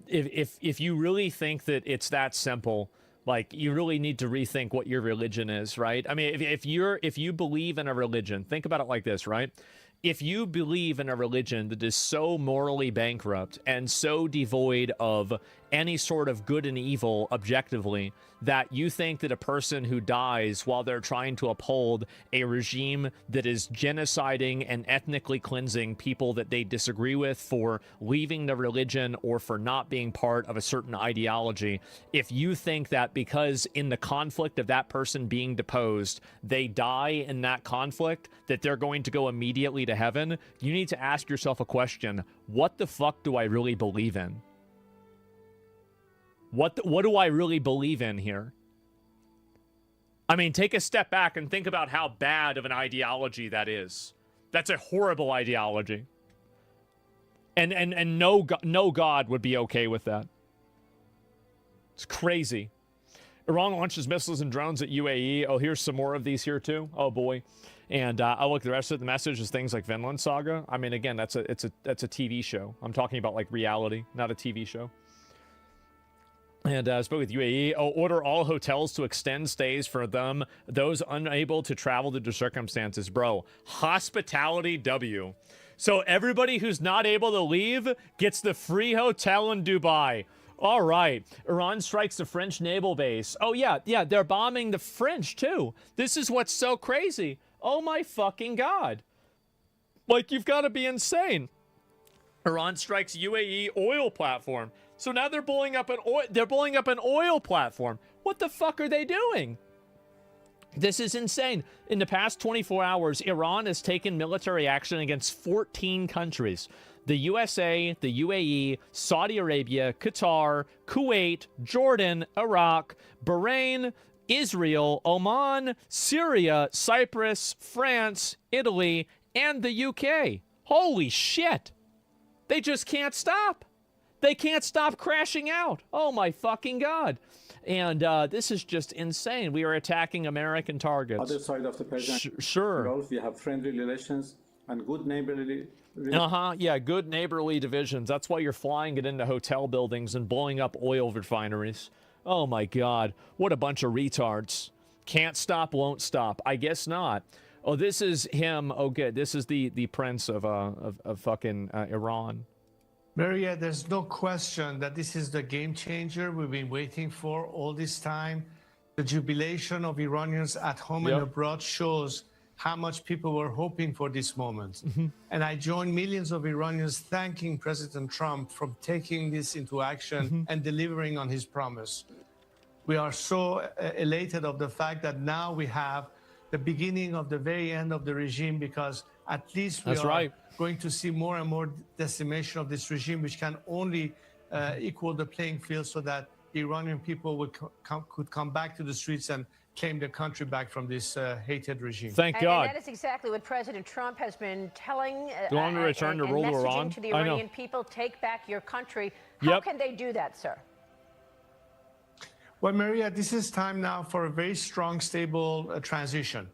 if you really think that it's that simple, like, you really need to rethink what your religion is, right? I mean, if you believe in a religion, think about it like this, right? If you believe in a religion that is so morally bankrupt and so devoid of any sort of good and evil objectively that you think that a person who dies while they're trying to uphold a regime that is genociding and ethnically cleansing people that they disagree with for leaving the religion or for not being part of a certain ideology, if you think that because in the conflict of that person being deposed, they die in that conflict, that they're going to go immediately to heaven, you need to ask yourself a question. What the fuck do I really believe in? What do I really believe in here? I mean, take a step back and think about how bad of an ideology that is. That's a horrible ideology. And no God would be okay with that. It's crazy. Iran launches missiles and drones at UAE. Oh, here's some more of these here too. Oh boy. And I'll look, the rest of the message is things like Vinland Saga. I mean, again, that's a TV show. I'm talking about like reality, not a TV show. And I spoke with UAE. Oh, order all hotels to extend stays for those unable to travel due to circumstances. Bro, hospitality W. So everybody who's not able to leave gets the free hotel in Dubai. All right. Iran strikes the French naval base. Oh, yeah. Yeah, they're bombing the French, too. This is what's so crazy. Oh, my fucking God. Like, you've got to be insane. Iran strikes UAE oil platform. So now they're blowing up an oil platform. What the fuck are they doing? This is insane. In the past 24 hours, Iran has taken military action against 14 countries. The USA, the UAE, Saudi Arabia, Qatar, Kuwait, Jordan, Iraq, Bahrain, Israel, Oman, Syria, Cyprus, France, Italy, and the UK. Holy shit. They just can't stop. They can't stop crashing out. Oh my fucking God. And this is just insane. We are attacking American targets. Other side of the Persian sure. Gulf, we have friendly relations and good neighborly. Yeah, good neighborly divisions. That's why you're flying it into hotel buildings and blowing up oil refineries. Oh my God. What a bunch of retards. Can't stop, won't stop. I guess not. Oh, this is him. Oh, good. This is the prince of fucking Iran. Maria, there's no question that this is the game changer we've been waiting for all this time. The jubilation of Iranians at home and abroad shows how much people were hoping for this moment. And I join millions of Iranians thanking President Trump for taking this into action and delivering on his promise. We are so elated of the fact that now we have the beginning of the very end of the regime, because at least we are going to see more and more decimation of this regime, which can only equal the playing field so that the Iranian people could come back to the streets and claim the country back from this hated regime. Thank God. And that is exactly what President Trump has been telling to return to rule Iran? To the Iranian people, take back your country. How can they do that, sir? Well, Maria, this is time now for a very strong, stable transition.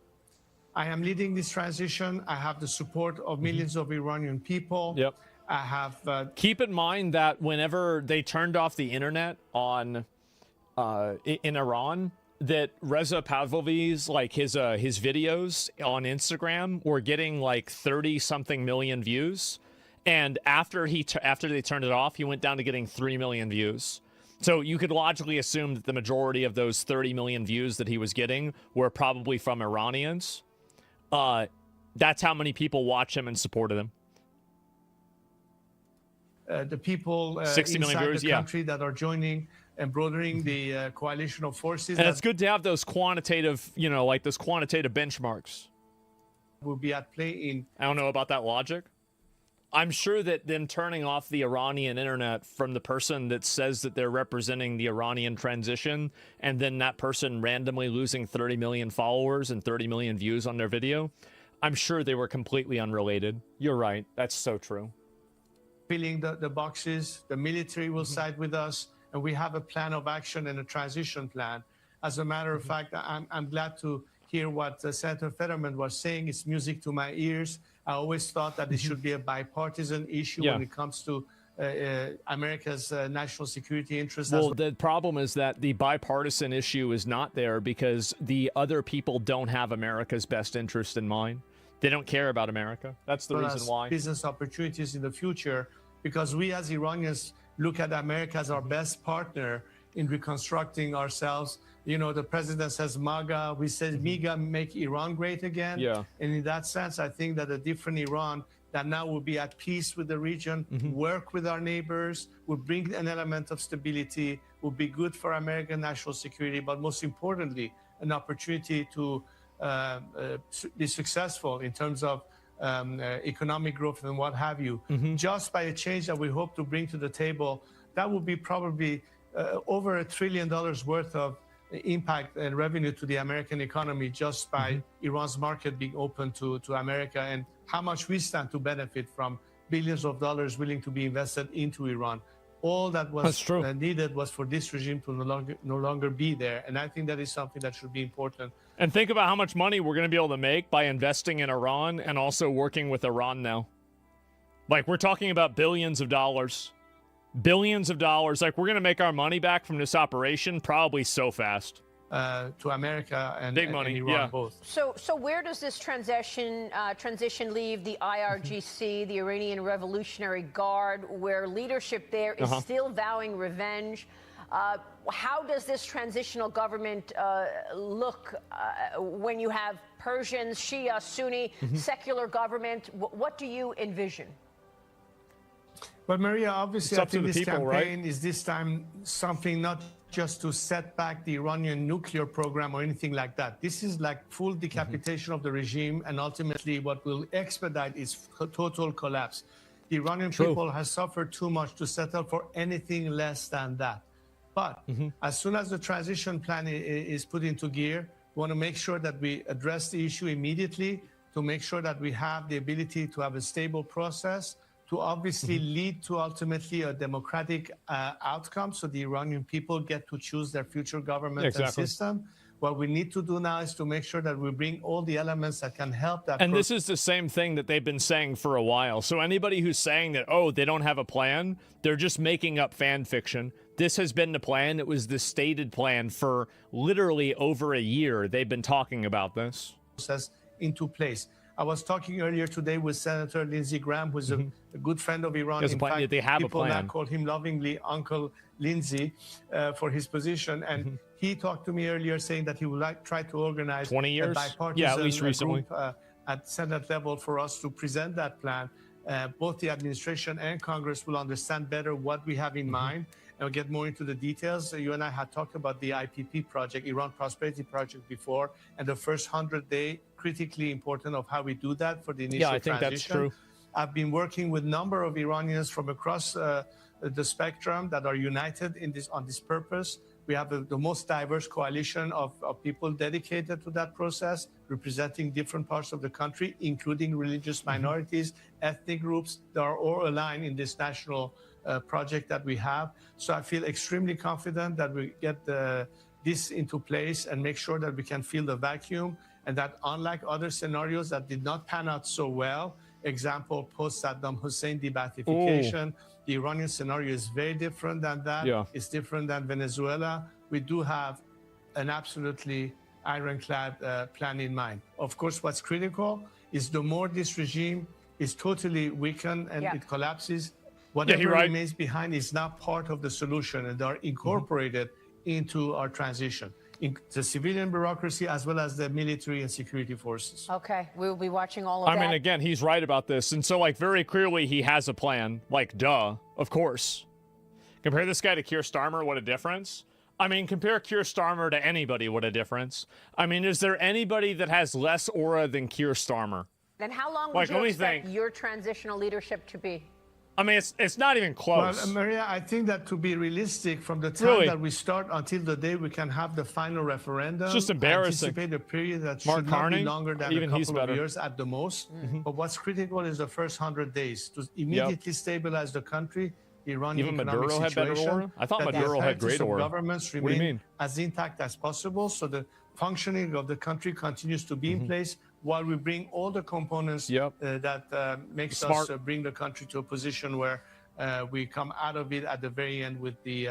I am leading this transition. I have the support of millions of Iranian people. I have. Keep in mind that whenever they turned off the internet on in Iran, that Reza Pahlavi's like his videos on Instagram were getting like 30-something million views, and after they turned it off, he went down to getting 3 million views. So you could logically assume that the majority of those 30 million views that he was getting were probably from Iranians. That's how many people watched him and supported him. The people 60 million inside viewers, the country that are joining and broadening the coalition of forces. And it's good to have those quantitative, like those quantitative benchmarks. Will be at play in. I don't know about that logic. I'm sure that them turning off the Iranian internet from the person that says that they're representing the Iranian transition, and then that person randomly losing 30 million followers and 30 million views on their video, I'm sure they were completely unrelated. You're right. That's so true. Filling the boxes, the military will side with us, and we have a plan of action and a transition plan. As a matter of fact, I'm glad to hear what Senator Fetterman was saying. It's music to my ears. I always thought that it should be a bipartisan issue when it comes to America's national security interests. Well, the problem is that the bipartisan issue is not there because the other people don't have America's best interest in mind. They don't care about America. That's the reason why. Business opportunities in the future, because we as Iranians look at America as our best partner in reconstructing ourselves. The president says MAGA, we say MIGA, make Iran great again. And in that sense, I think that a different Iran that now will be at peace with the region, work with our neighbors, will bring an element of stability, will be good for American national security, but most importantly, an opportunity to be successful in terms of economic growth and what have you. Just by a change that we hope to bring to the table, that will be probably over $1 trillion worth of impact and revenue to the American economy just by Iran's market being open to America, and how much we stand to benefit from billions of dollars willing to be invested into Iran. All that was needed was for this regime to no longer be there. And I think that is something that should be important. And think about how much money we're going to be able to make by investing in Iran and also working with Iran now. Like, we're talking about billions of dollars. Billions of dollars. Like, we're going to make our money back from this operation probably so fast. to America and, Big money, and Iran yeah. both. So where does this transition leave the IRGC, the Iranian Revolutionary Guard, where leadership there is still vowing revenge? How does this transitional government look when you have Persians, Shia, Sunni, secular government? What do you envision? But Maria, obviously, It's I up to think the this people, campaign right? is this time something not just to set back the Iranian nuclear program or anything like that. This is like full decapitation of the regime, and ultimately what will expedite its total collapse. The Iranian people has suffered too much to settle for anything less than that. But as soon as the transition plan is put into gear, we want to make sure that we address the issue immediately, to make sure that we have the ability to have a stable process, to obviously lead to ultimately a democratic outcome, so the Iranian people get to choose their future government and system. What we need to do now is to make sure that we bring all the elements that can help that. And this is the same thing that they've been saying for a while. So anybody who's saying that, oh, they don't have a plan, they're just making up fan fiction. This has been the plan. It was the stated plan for literally over a year. They've been talking about this. Process into place. I was talking earlier today with Senator Lindsey Graham, who's a good friend of Iran. In fact, they have people a plan. now call him lovingly Uncle Lindsey for his position. And he talked to me earlier saying that he would try to organize 20 years? a bipartisan Yeah, at least recently. group at Senate level for us to present that plan. Both the administration and Congress will understand better what we have in mind. And we'll get more into the details. You and I had talked about the IPP project, Iran Prosperity Project, before, and the first 100-day, critically important of how we do that for the initial transition. Yeah, I think that's true. I've been working with a number of Iranians from across the spectrum that are united in this on this purpose. We have the most diverse coalition of people dedicated to that process, representing different parts of the country, including religious minorities, ethnic groups that are all aligned in this national project that we have. So I feel extremely confident that we get this into place and make sure that we can fill the vacuum, and that unlike other scenarios that did not pan out so well, example, post-Saddam Hussein de-Baathification, the Iranian scenario is very different than that. Yeah. It's different than Venezuela. We do have an absolutely ironclad plan in mind. Of course, what's critical is the more this regime is totally weakened and it collapses, whatever remains behind is not part of the solution, and they are incorporated into our transition, in the civilian bureaucracy as well as the military and security forces. Okay, we will be watching all of that. I mean, again, he's right about this. And so, like, very clearly he has a plan. Like, duh, of course. Compare this guy to Keir Starmer, what a difference. I mean, compare Keir Starmer to anybody, what a difference. I mean, is there anybody that has less aura than Keir Starmer? Then how long would you expect your transitional leadership to be? I mean, it's not even close. Well, Maria, I think that to be realistic, from the time that we start until the day we can have the final referendum, it's just embarrassing. I anticipate a period that Mark should not Carney, be longer than even a he's couple of better. years at the most. But what's critical is the first 100 days to immediately stabilize the country, the Iranian Even economic Maduro had better situation. aura? I thought that Maduro the had great apparatus of aura. Governments What do you remain mean? as intact as possible, so the functioning of the country continues to be in place, while we bring all the components that makes us bring the country to a position where we come out of it at the very end with the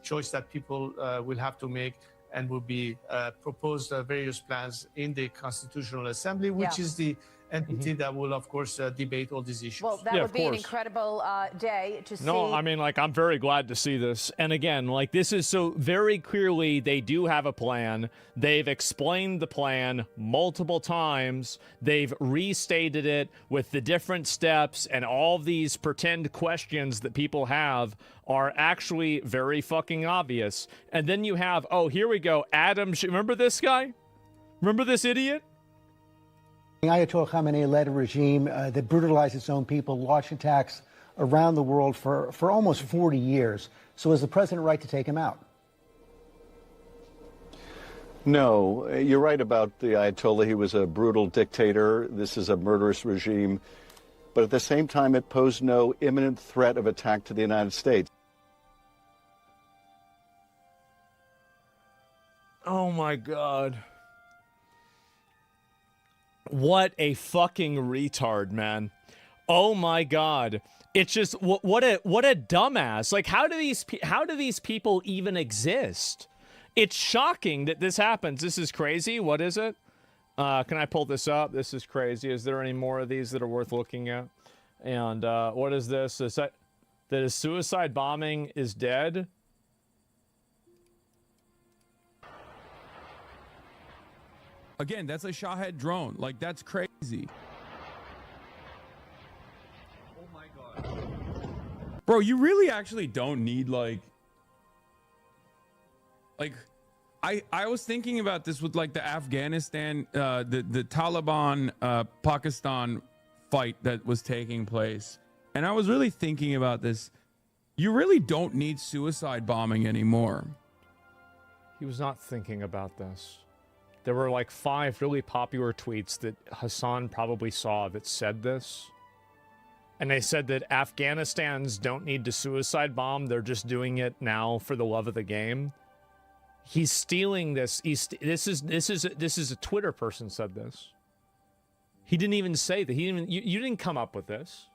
choice that people will have to make, and will be proposed various plans in the Constitutional Assembly, which is the entity that will, of course, debate all these issues. Well, that would be an incredible day to see. No, I mean, like, I'm very glad to see this. And again, like, this is so very clearly they do have a plan. They've explained the plan multiple times. They've restated it with the different steps, and all these pretend questions that people have are actually very fucking obvious. And then you have, oh, here we go, remember this guy? Remember this idiot? Ayatollah Khamenei led a regime that brutalized its own people, launched attacks around the world for almost 40 years. So is the president right to take him out? No, you're right about the Ayatollah. He was a brutal dictator. This is a murderous regime. But at the same time, it posed no imminent threat of attack to the United States. Oh, my God. What a fucking retard, man. Oh my God. It's just what a dumbass. Like, how do these people even exist? It's shocking that this happens. This is crazy. What is it? Can I pull this up? This is crazy. Is there any more of these that are worth looking at? And what is this? Is that a suicide bombing is dead? Again, that's a Shahed drone. Like, that's crazy. Oh my god. Bro, you really actually don't need like I was thinking about this with like the Afghanistan the Taliban Pakistan fight that was taking place. And I was really thinking about this. You really don't need suicide bombing anymore. He was not thinking about this. There were like 5 really popular tweets that Hassan probably saw that said this. And they said that Afghanistans don't need to suicide bomb. They're just doing it now for the love of the game. He's stealing this. This is a Twitter person said this. He didn't even say that. You didn't come up with this.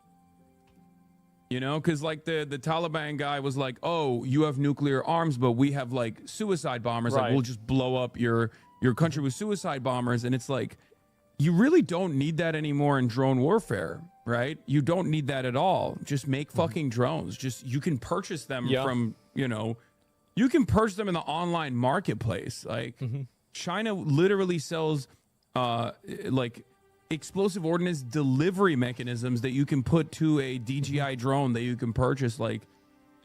You know, because like the Taliban guy was like, oh, you have nuclear arms, but we have like suicide bombers. Right. Like, we'll just blow up your country with suicide bombers. And it's like, you really don't need that anymore in drone warfare, right? You don't need that at all. Just make fucking drones. Just, you can purchase them from, you know, you can purchase them in the online marketplace. Like, China literally sells like explosive ordnance delivery mechanisms that you can put to a DJI drone that you can purchase like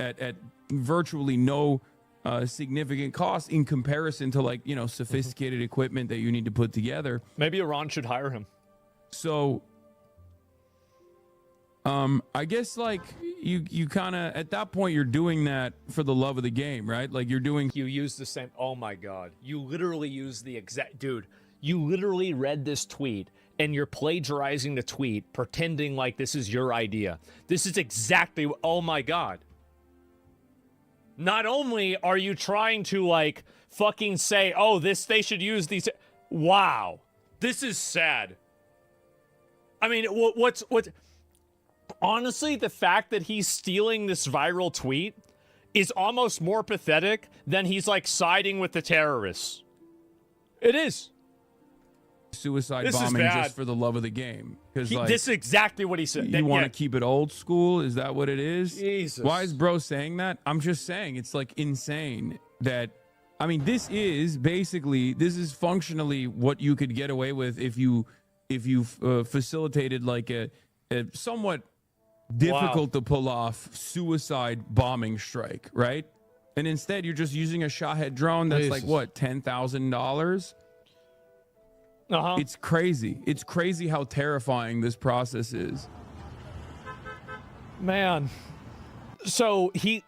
at virtually no significant cost in comparison to like, you know, sophisticated equipment that you need to put together. Maybe Iran should hire him. So I guess like you kind of at that point you're doing that for the love of the game, right? Like you use the same. Oh my god, you literally use the exact dude. You literally read this tweet and you're plagiarizing the tweet, pretending like this is your idea. This is exactly. Oh my god. Not only are you trying to like fucking say, oh, they should use these. Wow, this is sad. I mean, what's honestly, the fact that he's stealing this viral tweet is almost more pathetic than he's like siding with the terrorists. It is. Suicide bombing just for the love of the game. Because like, this is exactly what he said. You want to keep it old school? Is that what it is? Jesus. Why is bro saying that? I'm just saying it's like insane that, I mean, this is functionally what you could get away with if you facilitated like a somewhat difficult to pull off suicide bombing strike, right? And instead you're just using a Shahed drone that's like what, $10,000? It's crazy. It's crazy how terrifying this process is. Man. So he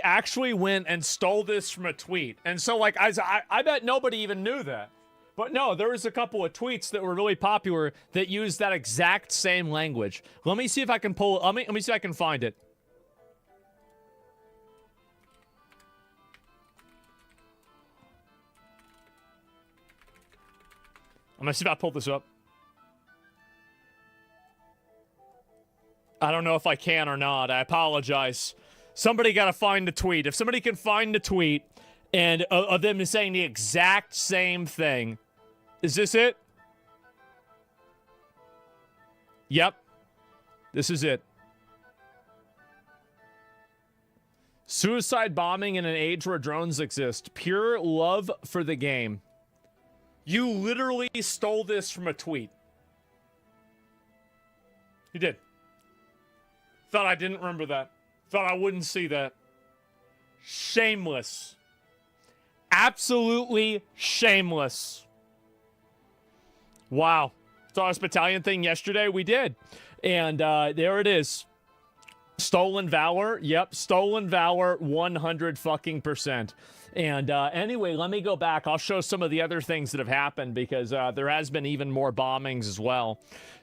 actually went and stole this from a tweet. And so like I bet nobody even knew that. But no, there was a couple of tweets that were really popular that used that exact same language. Let me see if I can let me see if I can find it. I'm gonna see if I pull this up. I don't know if I can or not. I apologize. Somebody got to find the tweet. If somebody can find the tweet and of them saying the exact same thing. Is this it? Yep. This is it. Suicide bombing in an age where drones exist. Pure love for the game. You literally stole this from a tweet. You did. Thought I didn't remember that. Thought I wouldn't see that. Shameless. Absolutely shameless. Wow. Saw this battalion thing yesterday. We did. And there it is. Stolen valor. Yep. Stolen valor 100 fucking %. And anyway, let me go back. I'll show some of the other things that have happened because there has been even more bombings as well.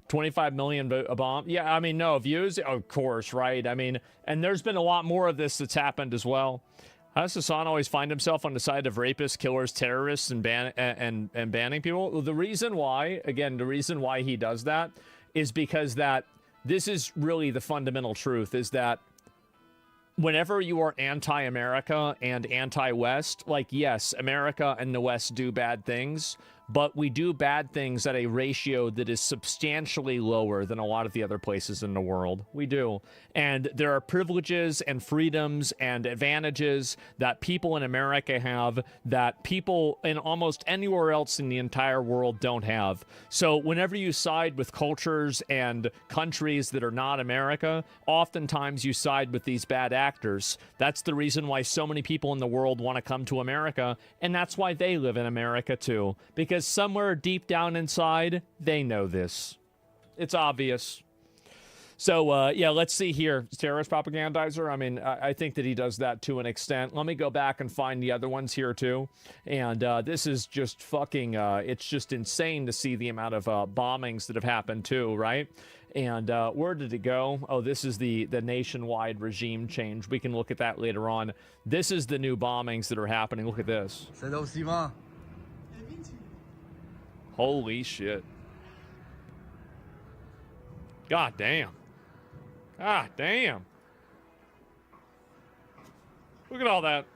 25 million a bomb. Yeah, I mean, no views. Of course, right? I mean, and there's been a lot more of this that's happened as well. How does Hassan always find himself on the side of rapists, killers, terrorists, and banning people? Well, the reason why he does that is because that this is really the fundamental truth is that whenever you are anti-America and anti-West, like, yes, America and the West do bad things, but we do bad things at a ratio that is substantially lower than a lot of the other places in the world. We do. And there are privileges and freedoms and advantages that people in America have that people in almost anywhere else in the entire world don't have. So whenever you side with cultures and countries that are not America, oftentimes you side with these bad actors. That's the reason why so many people in the world want to come to America, and that's why they live in America too. Because somewhere deep down inside, they know this. It's obvious. So, yeah, let's see here. Terrorist propagandizer? I mean, I think that he does that to an extent. Let me go back and find the other ones here, too. And this is just fucking, it's just insane to see the amount of bombings that have happened, too, right? And where did it go? Oh, this is the nationwide regime change. We can look at that later on. This is the new bombings that are happening. Look at this. Holy shit. God damn. God damn. Look at all that.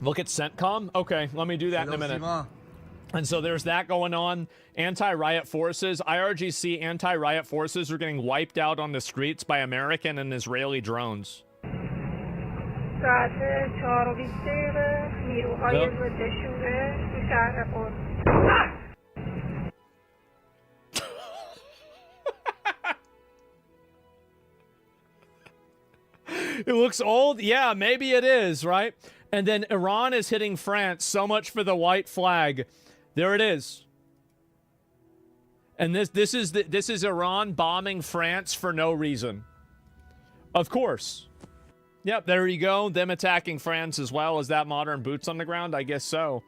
Look at CENTCOM? Okay, let me do that in a minute. And so there's that going on. Anti-riot forces, IRGC anti-riot forces are getting wiped out on the streets by American and Israeli drones. It looks old. Yeah, maybe it is, right? And then Iran is hitting France. So much for the white flag. There it is. And this is Iran bombing France for no reason. Of course. Yep, there you go. Them attacking France as well. Is that modern boots on the ground? I guess so.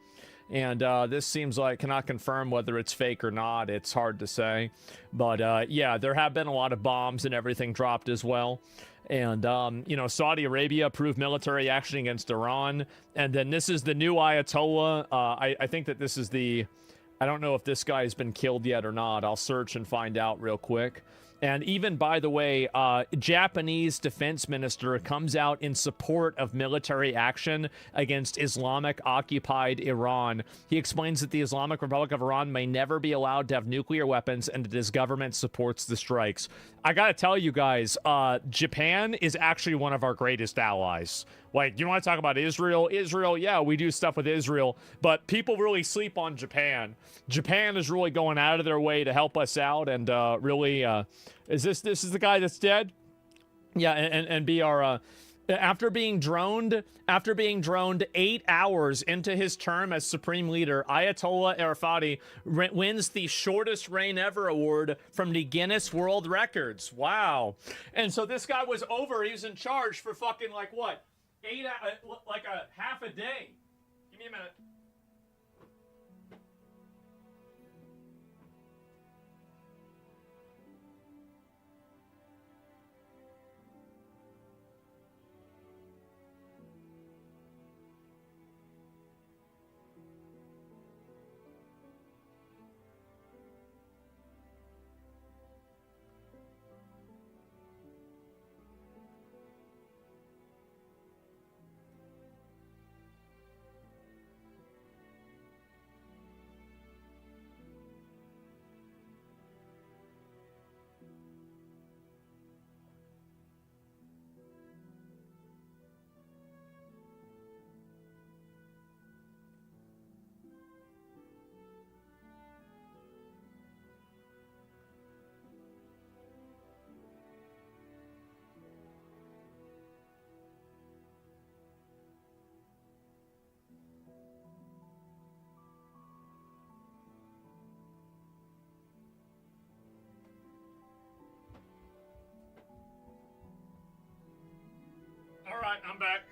And this seems like, cannot confirm whether it's fake or not. It's hard to say. But yeah, there have been a lot of bombs and everything dropped as well. And, you know, Saudi Arabia approved military action against Iran. And then this is the new Ayatollah. I think that this is the... I don't know if this guy has been killed yet or not. I'll search and find out real quick. And even, by the way, Japanese defense minister comes out in support of military action against Islamic-occupied Iran. He explains that the Islamic Republic of Iran may never be allowed to have nuclear weapons and that his government supports the strikes. I gotta tell you guys, Japan is actually one of our greatest allies. Like, you want to talk about Israel? Israel, yeah, we do stuff with Israel, but people really sleep on Japan. Japan is really going out of their way to help us out, and really, this is the guy that's dead? Yeah, and be our, after being droned 8 hours into his term as supreme leader, Ayatollah Arafati wins the shortest reign ever award from the Guinness World Records. Wow. And so this guy was he was in charge for fucking, like, what? Like a half a day. Give me a minute. All right, I'm back.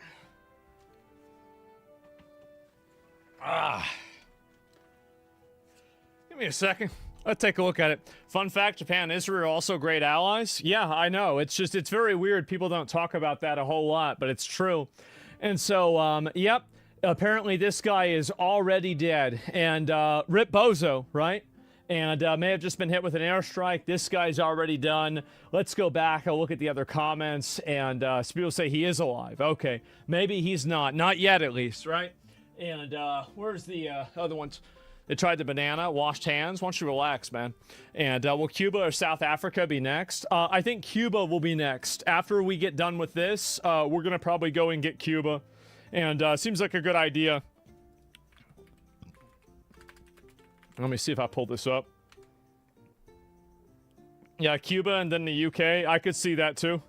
Give me a second. Let's take a look at it. Fun fact, Japan and Israel are also great allies. Yeah, I know. It's just, it's very weird. People don't talk about that a whole lot, but it's true. And so, yep, apparently this guy is already dead. And Rip Bozo, right? and may have just been hit with an airstrike. This guy's already done. Let's go back. I'll look at the other comments, and some people say he is alive. Okay, maybe he's not. Not yet, at least, right? And where's the other ones? They tried the banana, washed hands. Why don't you relax, man? And will Cuba or South Africa be next? I think Cuba will be next. After we get done with this, we're going to probably go and get Cuba. And seems like a good idea. Let me see if I pull this up. Yeah, Cuba and then the UK. I could see that too.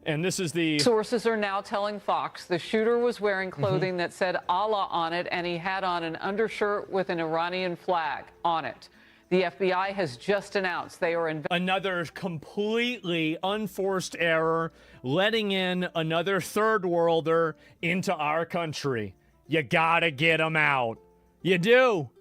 And this is the... Sources are now telling Fox the shooter was wearing clothing that said Allah on it, and he had on an undershirt with an Iranian flag on it. The FBI has just announced they are another completely unforced error, letting in another third worlder into our country. You gotta get them out. You do.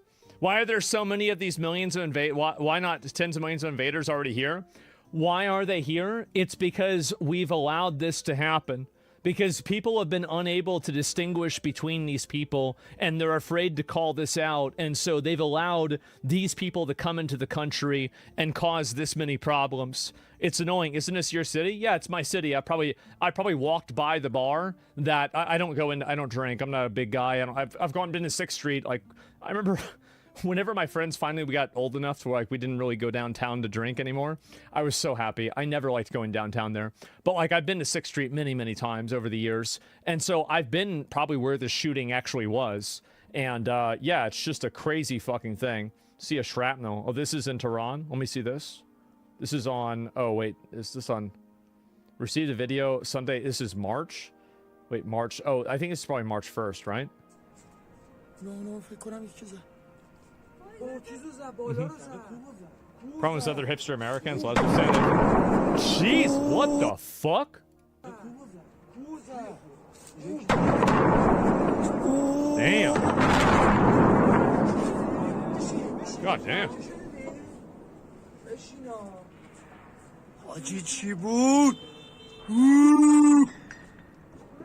Why are there so many of these millions of why not tens of millions of invaders already here? Why are they here? It's because we've allowed this to happen. Because people have been unable to distinguish between these people, and they're afraid to call this out, and so they've allowed these people to come into the country and cause this many problems. It's annoying. Isn't this your city? Yeah, it's my city. I probably walked by the bar that I don't go in. I don't drink. I'm not a big guy. I've been to 6th Street. Like, I remember whenever my friends finally we got old enough to where, like, we didn't really go downtown to drink anymore, I was so happy. I never liked going downtown there. But, like, I've been to 6th Street many, many times over the years. And so I've been probably where the shooting actually was. And, yeah, it's just a crazy fucking thing. See a shrapnel. Oh, this is in Tehran. Let me see this. This is on... Oh, wait. Is this on... Received a video Sunday. This is March? Wait, March... Oh, I think it's probably March 1st, right? Problem with other hipster Americans. Let's just say that. Jeez, what the fuck? Damn. God damn.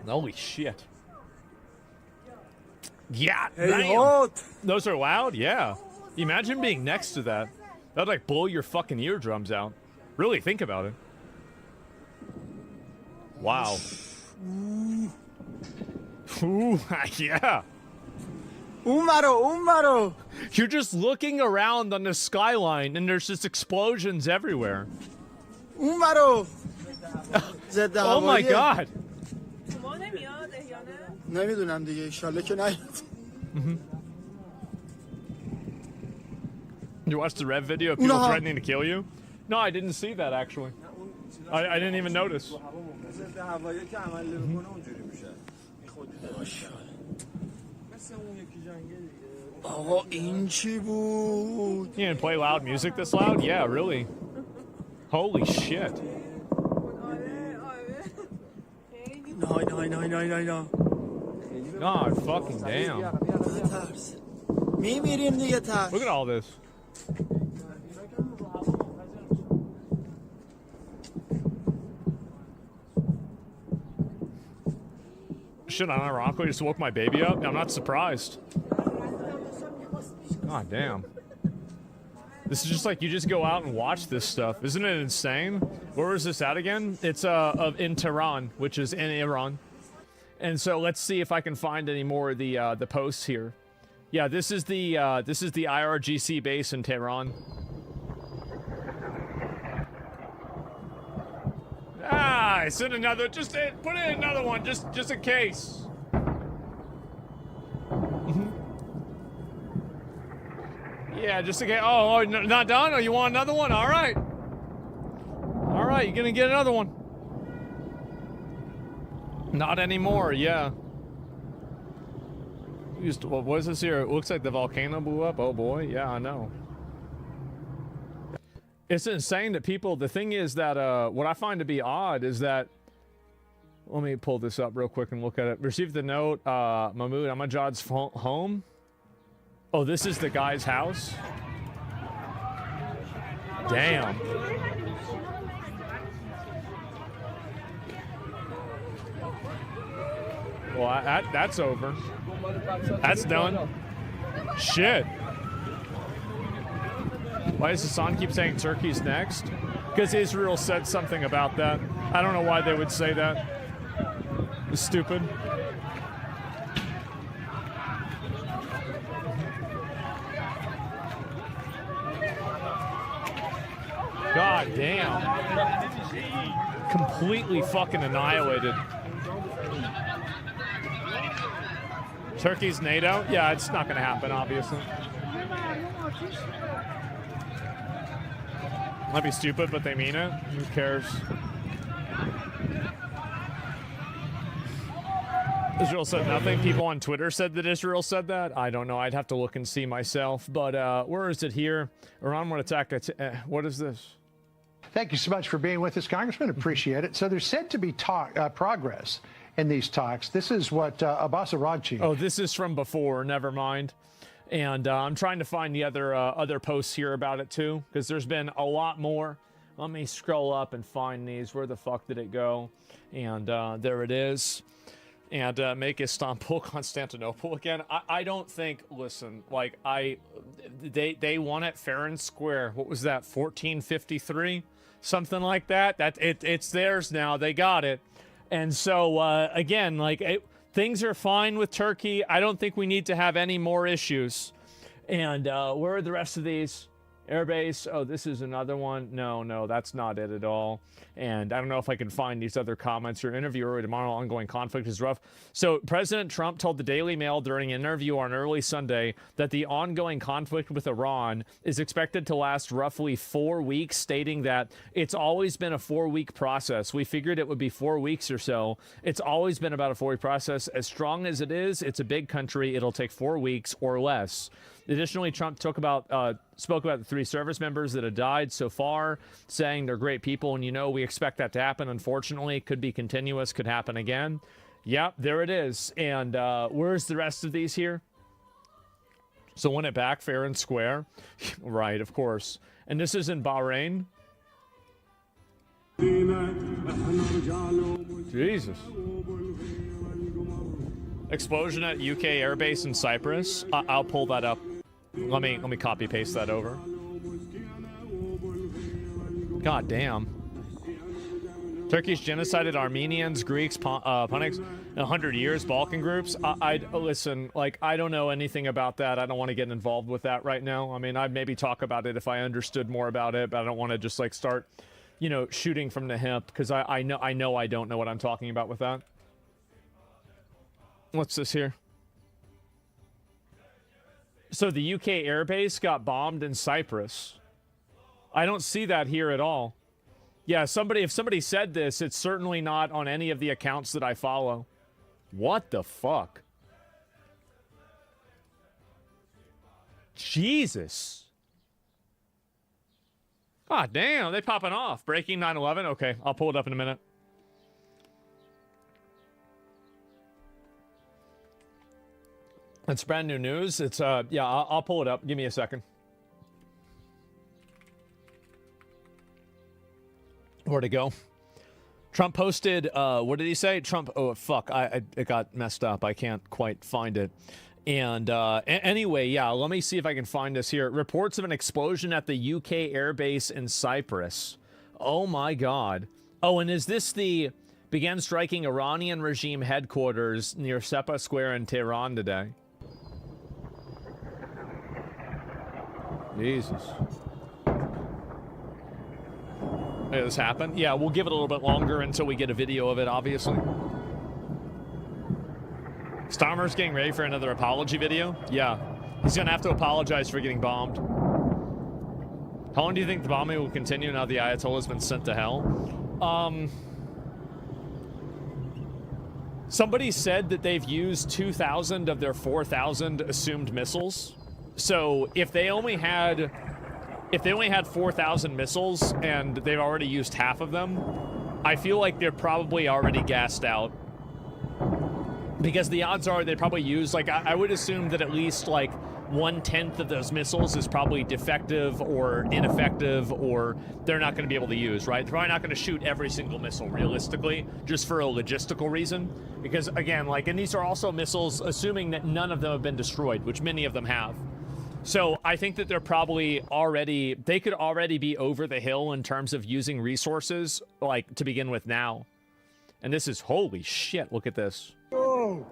Holy shit. Yeah, damn. Those are loud? Yeah. Imagine being next to that. That'd, like, blow your fucking eardrums out. Really think about it. Wow. Ooh, yeah. Umaro. You're just looking around on the skyline, and there's just explosions everywhere. Umaro. Oh my god. نمیدونم دیگه انشالله که نیاد. You watched the Rev video of people threatening to kill you? No, I didn't see that actually. I didn't even notice. آقا این چی بود؟ You didn't play loud music this loud? Yeah, really. Holy shit. نه. God fucking damn. میمیریم دیگه ترس. Look at all this. Shit, unironically just woke my baby up. I'm not surprised. God damn. This is just like you just go out and watch this stuff. Isn't it insane? Where is this at again? It's in Tehran, which is in Iran. And so let's see if I can find any more of the posts here. Yeah, this is the IRGC base in Tehran. Ah, it's in another. Just put in another one, just in case. Yeah, just in case. Oh, not done? Oh, you want another one? All right. All right, you're gonna get another one. Not anymore. Yeah. What is this here? It looks like the volcano blew up. Oh boy. Yeah, I know. It's insane that people, the thing is that, what I find to be odd is that, let me pull this up real quick and look at it. Received the note, Mahmoud Ahmadinejad's home. Oh, this is the guy's house? Damn. Well, that's over. That's done. Shit. Why does Hassan keep saying Turkey's next? Because Israel said something about that. I don't know why they would say that. It's stupid. God damn. Completely fucking annihilated. Turkey's NATO? Yeah, it's not going to happen, obviously. Might be stupid, but they mean it. Who cares? Israel said nothing. People on Twitter said that Israel said that. I don't know. I'd have to look and see myself. But where is it here? Iran would attack. What is this? Thank you so much for being with us, Congressman. Appreciate it. So there's said to be progress in these talks. This is what Abbas Araghchi. Oh, this is from before. Never mind. And I'm trying to find the other posts here about it too, because there's been a lot more. Let me scroll up and find these. Where the fuck did it go? And there it is. And make Istanbul Constantinople again. I don't think. Listen, like they won it fair and square. What was that? 1453, something like that. It's theirs now. They got it. And so again, like things are fine with Turkey. I don't think we need to have any more issues. And where are the rest of these? Airbase. Oh, this is another one. No, that's not it at all. And I don't know if I can find these other comments. Your interview early tomorrow, ongoing conflict is rough. So President Trump told the Daily Mail during an interview on early Sunday that the ongoing conflict with Iran is expected to last roughly 4 weeks, stating that it's always been a 4-week process. We figured it would be 4 weeks or so. It's always been about a 4-week process. As strong as it is, it's a big country. It'll take 4 weeks or less. Additionally, Trump spoke about the 3 service members that have died so far, saying they're great people, and we expect that to happen. Unfortunately, it could be continuous, could happen again. Yep, there it is. And where's the rest of these here? So win it back fair and square. Right, of course. And this is in Bahrain. Jesus. Explosion at UK airbase in Cyprus. I'll pull that up. Let me copy paste that over. God damn. Turkey's genocided Armenians, Greeks, Punics, 100 years, Balkan groups. Listen, like, I don't know anything about that. I don't want to get involved with that right now. I mean, I'd maybe talk about it if I understood more about it, but I don't want to just like start, shooting from the hip, because I know I don't know what I'm talking about with that. What's this here? So the UK airbase got bombed in Cyprus. I don't see that here at all. Yeah, if somebody said this, it's certainly not on any of the accounts that I follow. What the fuck? Jesus. God damn, they popping off. Breaking 9/11? Okay, I'll pull it up in a minute. It's brand new news. It's yeah, I'll pull it up. Give me a second. Where'd it go? Trump posted, what did he say? Trump, oh fuck, it got messed up. I can't quite find it. And anyway, yeah, let me see if I can find this here. Reports of an explosion at the UK airbase in Cyprus. Oh my God. Oh, and is this began striking Iranian regime headquarters near Sepa Square in Tehran today? Jesus. Did this happen? Yeah, we'll give it a little bit longer until we get a video of it, obviously. Starmer's getting ready for another apology video? Yeah. He's going to have to apologize for getting bombed. How long do you think the bombing will continue now the Ayatollah's been sent to hell? Somebody said that they've used 2,000 of their 4,000 assumed missiles. So if they only had 4,000 missiles and they've already used half of them, I feel like they're probably already gassed out. Because the odds are they probably use, like, I would assume that at least like 1/10 of those missiles is probably defective or ineffective, or they're not going to be able to use, right? They're probably not going to shoot every single missile realistically, just for a logistical reason. Because again, like, and these are also missiles assuming that none of them have been destroyed, which many of them have. So I think that they're probably already, they could already be over the hill in terms of using resources, like, to begin with now. And this is, holy shit, look at this. Boom.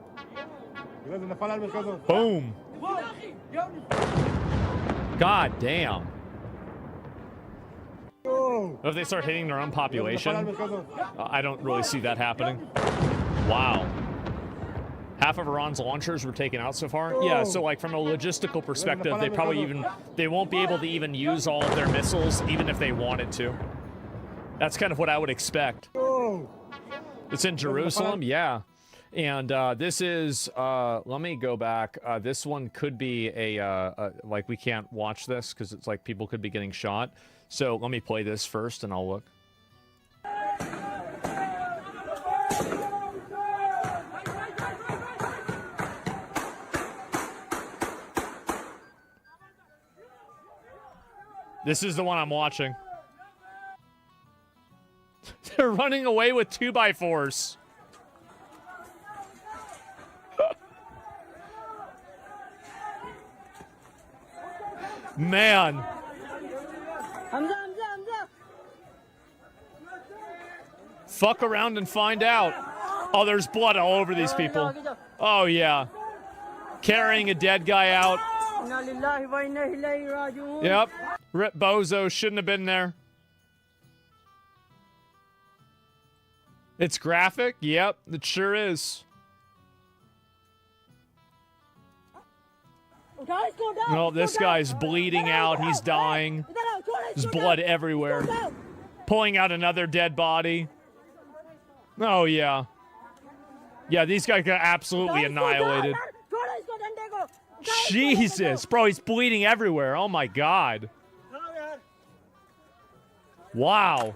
God damn. If they start hitting their own population, I don't really see that happening. Wow. Half of Iran's launchers were taken out so far. Yeah, so like from a logistical perspective, they won't be able to even use all of their missiles, even if they wanted to. That's kind of what I would expect. It's in Jerusalem, yeah. And this is, let me go back. This one could be like we can't watch this because it's like people could be getting shot. So let me play this first and I'll look. This is the one I'm watching. They're running away with 2x4s. Man. Fuck around and find out. Oh, there's blood all over these people. Oh, yeah. Carrying a dead guy out. Yep. Rip Bozo shouldn't have been there. It's graphic? Yep, it sure is. No, this guy's bleeding out. He's dying. There's blood everywhere. Pulling out another dead body. Oh, yeah. Yeah, these guys got absolutely annihilated. Jesus. Bro, he's bleeding everywhere. Oh, my God. Wow.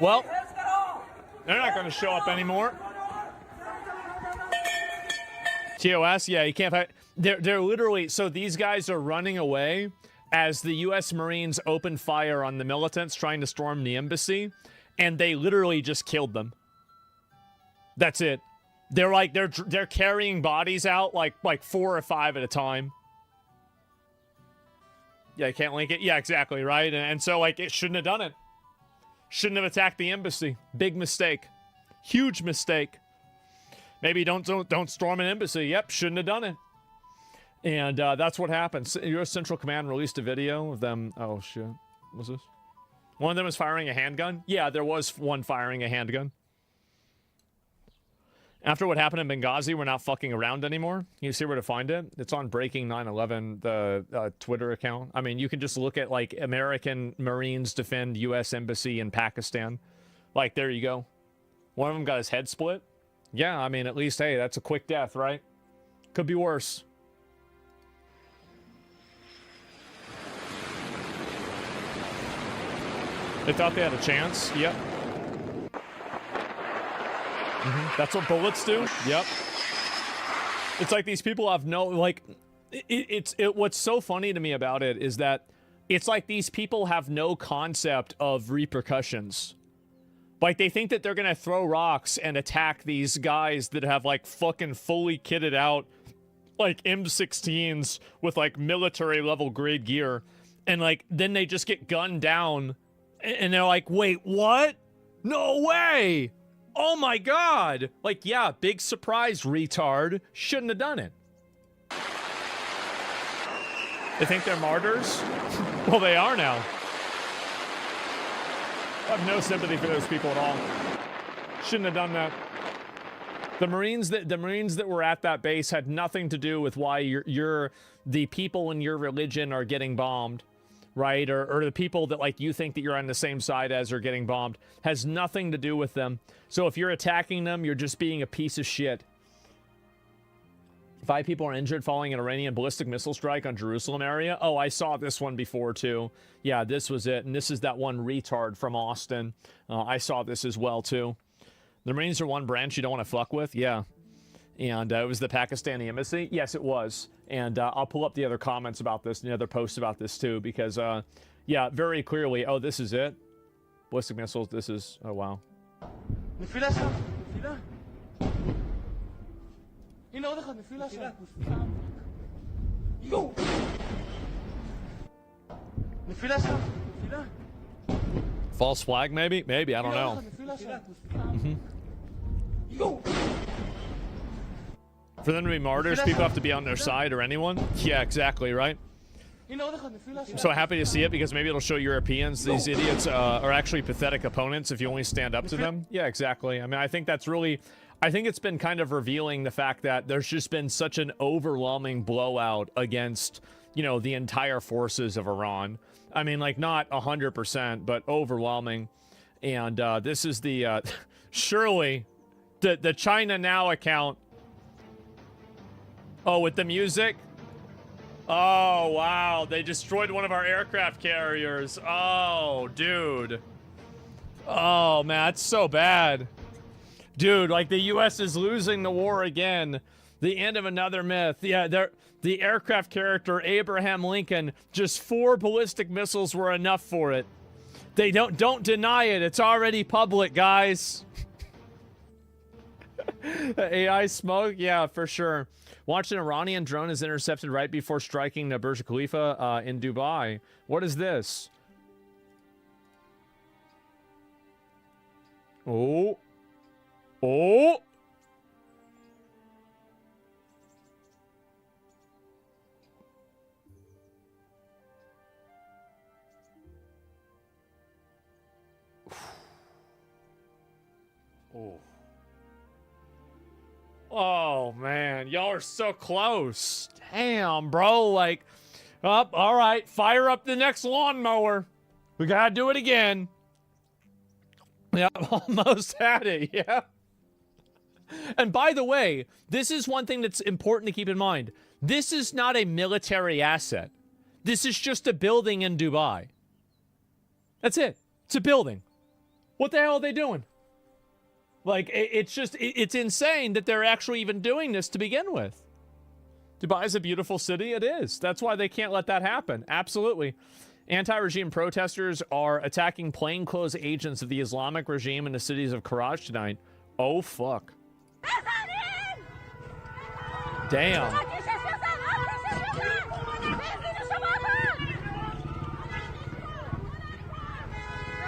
Well, they're not going to show up anymore. TOS, yeah, you can't fight. They're literally, so these guys are running away as the U.S. Marines open fire on the militants trying to storm the embassy, and they literally just killed them. That's it. They're like, they're carrying bodies out like 4 or 5 at a time. Yeah, you can't link it. Yeah, exactly, right? And so, like, it shouldn't have done it. Shouldn't have attacked the embassy. Big mistake. Huge mistake. Maybe don't storm an embassy. Yep, shouldn't have done it. And that's what happened. U.S. Central Command released a video of them. Oh, shit. What's this? One of them was firing a handgun? Yeah, there was one firing a handgun. After what happened in Benghazi, we're not fucking around anymore. You see where to find it? It's on Breaking 9/11, the Twitter account. I mean, you can just look at, like, American Marines defend U.S. Embassy in Pakistan. Like, there you go. One of them got his head split. Yeah, I mean, at least, hey, that's a quick death, right? Could be worse. They thought they had a chance. Yep. That's what bullets do. Yep. It's like these people have no, like, what's so funny to me about it is that it's like these people have no concept of repercussions. Like, they think that they're gonna throw rocks and attack these guys that have, like, fucking fully kitted out, like, M16s with, like, military level grade gear. And, like, then they just get gunned down. And they're like, wait, what? No way! Oh my God! Like, yeah, big surprise, retard. Shouldn't have done it. They think they're martyrs? Well, they are now. I have no sympathy for those people at all. Shouldn't have done that. The Marines that were at that base had nothing to do with why the people in your religion are getting bombed. Right? Or the people that, like, you think that you're on the same side as are getting bombed. Has nothing to do with them. So if you're attacking them, you're just being a piece of shit. 5 people are injured following an Iranian ballistic missile strike on Jerusalem area. Oh, I saw this one before, too. Yeah, this was it. And this is that one retard from Austin. I saw this as well, too. The Marines are one branch you don't want to fuck with? Yeah. And it was the Pakistani embassy? Yes, it was. And I'll pull up the other comments about this and the other posts about this too, because, yeah, very clearly, oh, this is it? Ballistic missiles, this is, oh, wow. False flag, maybe? Maybe, I don't know. For them to be martyrs, people have to be on their side or anyone? Yeah, exactly, right? I'm so happy to see it because maybe it'll show Europeans these idiots are actually pathetic opponents if you only stand up to them. Yeah, exactly. I mean, I think that's really... I think it's been kind of revealing the fact that there's just been such an overwhelming blowout against, you know, the entire forces of Iran. I mean, like, not 100%, but overwhelming. And this is the... surely, the China Now account... Oh, with the music? Oh, wow. They destroyed one of our aircraft carriers. Oh, dude. Oh, man, that's so bad. Dude, like, the U.S. is losing the war again. The end of another myth. Yeah, the aircraft character Abraham Lincoln, just 4 ballistic missiles were enough for it. They don't deny it. It's already public, guys. AI smoke? Yeah, for sure. Watched an Iranian drone is intercepted right before striking the Burj Khalifa in Dubai. What is this? Oh. Oh. Oh. Oh, man. Y'all are so close. Damn, bro. Like, all right. Fire up the next lawnmower. We gotta do it again. Yeah, almost had it. Yeah. And by the way, this is one thing that's important to keep in mind. This is not a military asset. This is just a building in Dubai. That's it. It's a building. What the hell are they doing? Like, it's insane that they're actually even doing this to begin with. Dubai is a beautiful city. It is. That's why they can't let that happen. Absolutely. Anti-regime protesters are attacking plainclothes agents of the Islamic regime in the cities of Karachi tonight. Oh, fuck. Damn.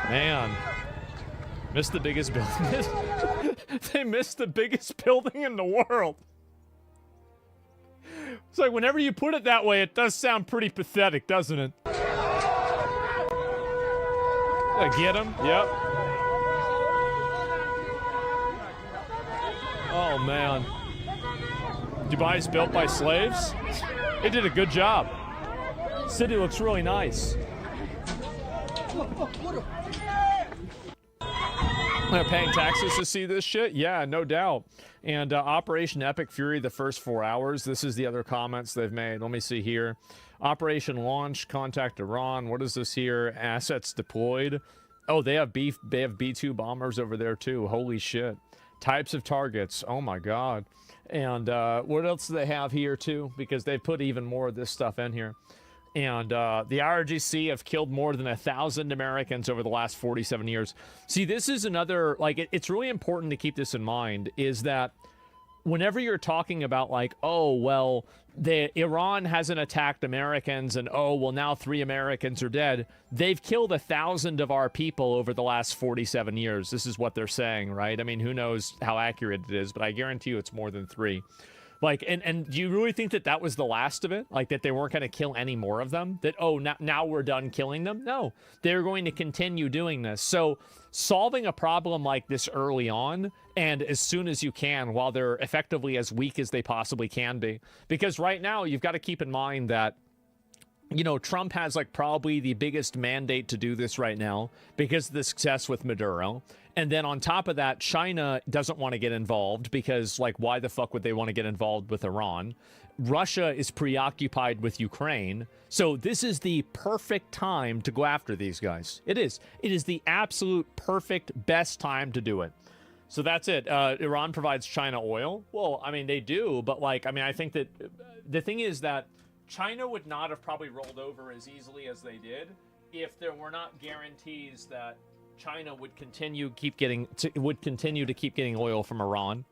Man. Missed the biggest building. They missed the biggest building in the world. It's like, whenever you put it that way, it does sound pretty pathetic, doesn't it? I get him. Yep. Oh, man. Dubai's built by slaves? They did a good job. City looks really nice. They're paying taxes to see this shit? Yeah, no doubt. And Operation Epic Fury, the first 4 hours. This is the other comments they've made. Let me see here. Operation Launch, contact Iran. What is this here? Assets deployed. Oh, they have B-2 bombers over there too. Holy shit. Types of targets. Oh my god. And what else do they have here too? Because they've put even more of this stuff in here. And the IRGC have killed more than 1,000 Americans over the last 47 years. See, this is another, like, it's really important to keep this in mind, is that whenever you're talking about, like, oh, well, Iran hasn't attacked Americans, and, oh, well, now 3 Americans are dead. They've killed 1,000 of our people over the last 47 years. This is what they're saying, right? I mean, who knows how accurate it is, but I guarantee you it's more than 3. Like, and do you really think that that was the last of it? Like, that they weren't going to kill any more of them? That, oh, now we're done killing them? No, they're going to continue doing this. So solving a problem like this early on, and as soon as you can, while they're effectively as weak as they possibly can be. Because right now, you've got to keep in mind that, you know, Trump has, like, probably the biggest mandate to do this right now because of the success with Maduro. And then on top of that, China doesn't want to get involved because, like, why the fuck would they want to get involved with Iran? Russia is preoccupied with Ukraine. So this is the perfect time to go after these guys. It is. It is the absolute perfect best time to do it. So that's it. Iran provides China oil. Well, I mean, they do. But, like, I mean, I think that the thing is that China would not have probably rolled over as easily as they did if there were not guarantees that China would continue to keep getting oil from Iran.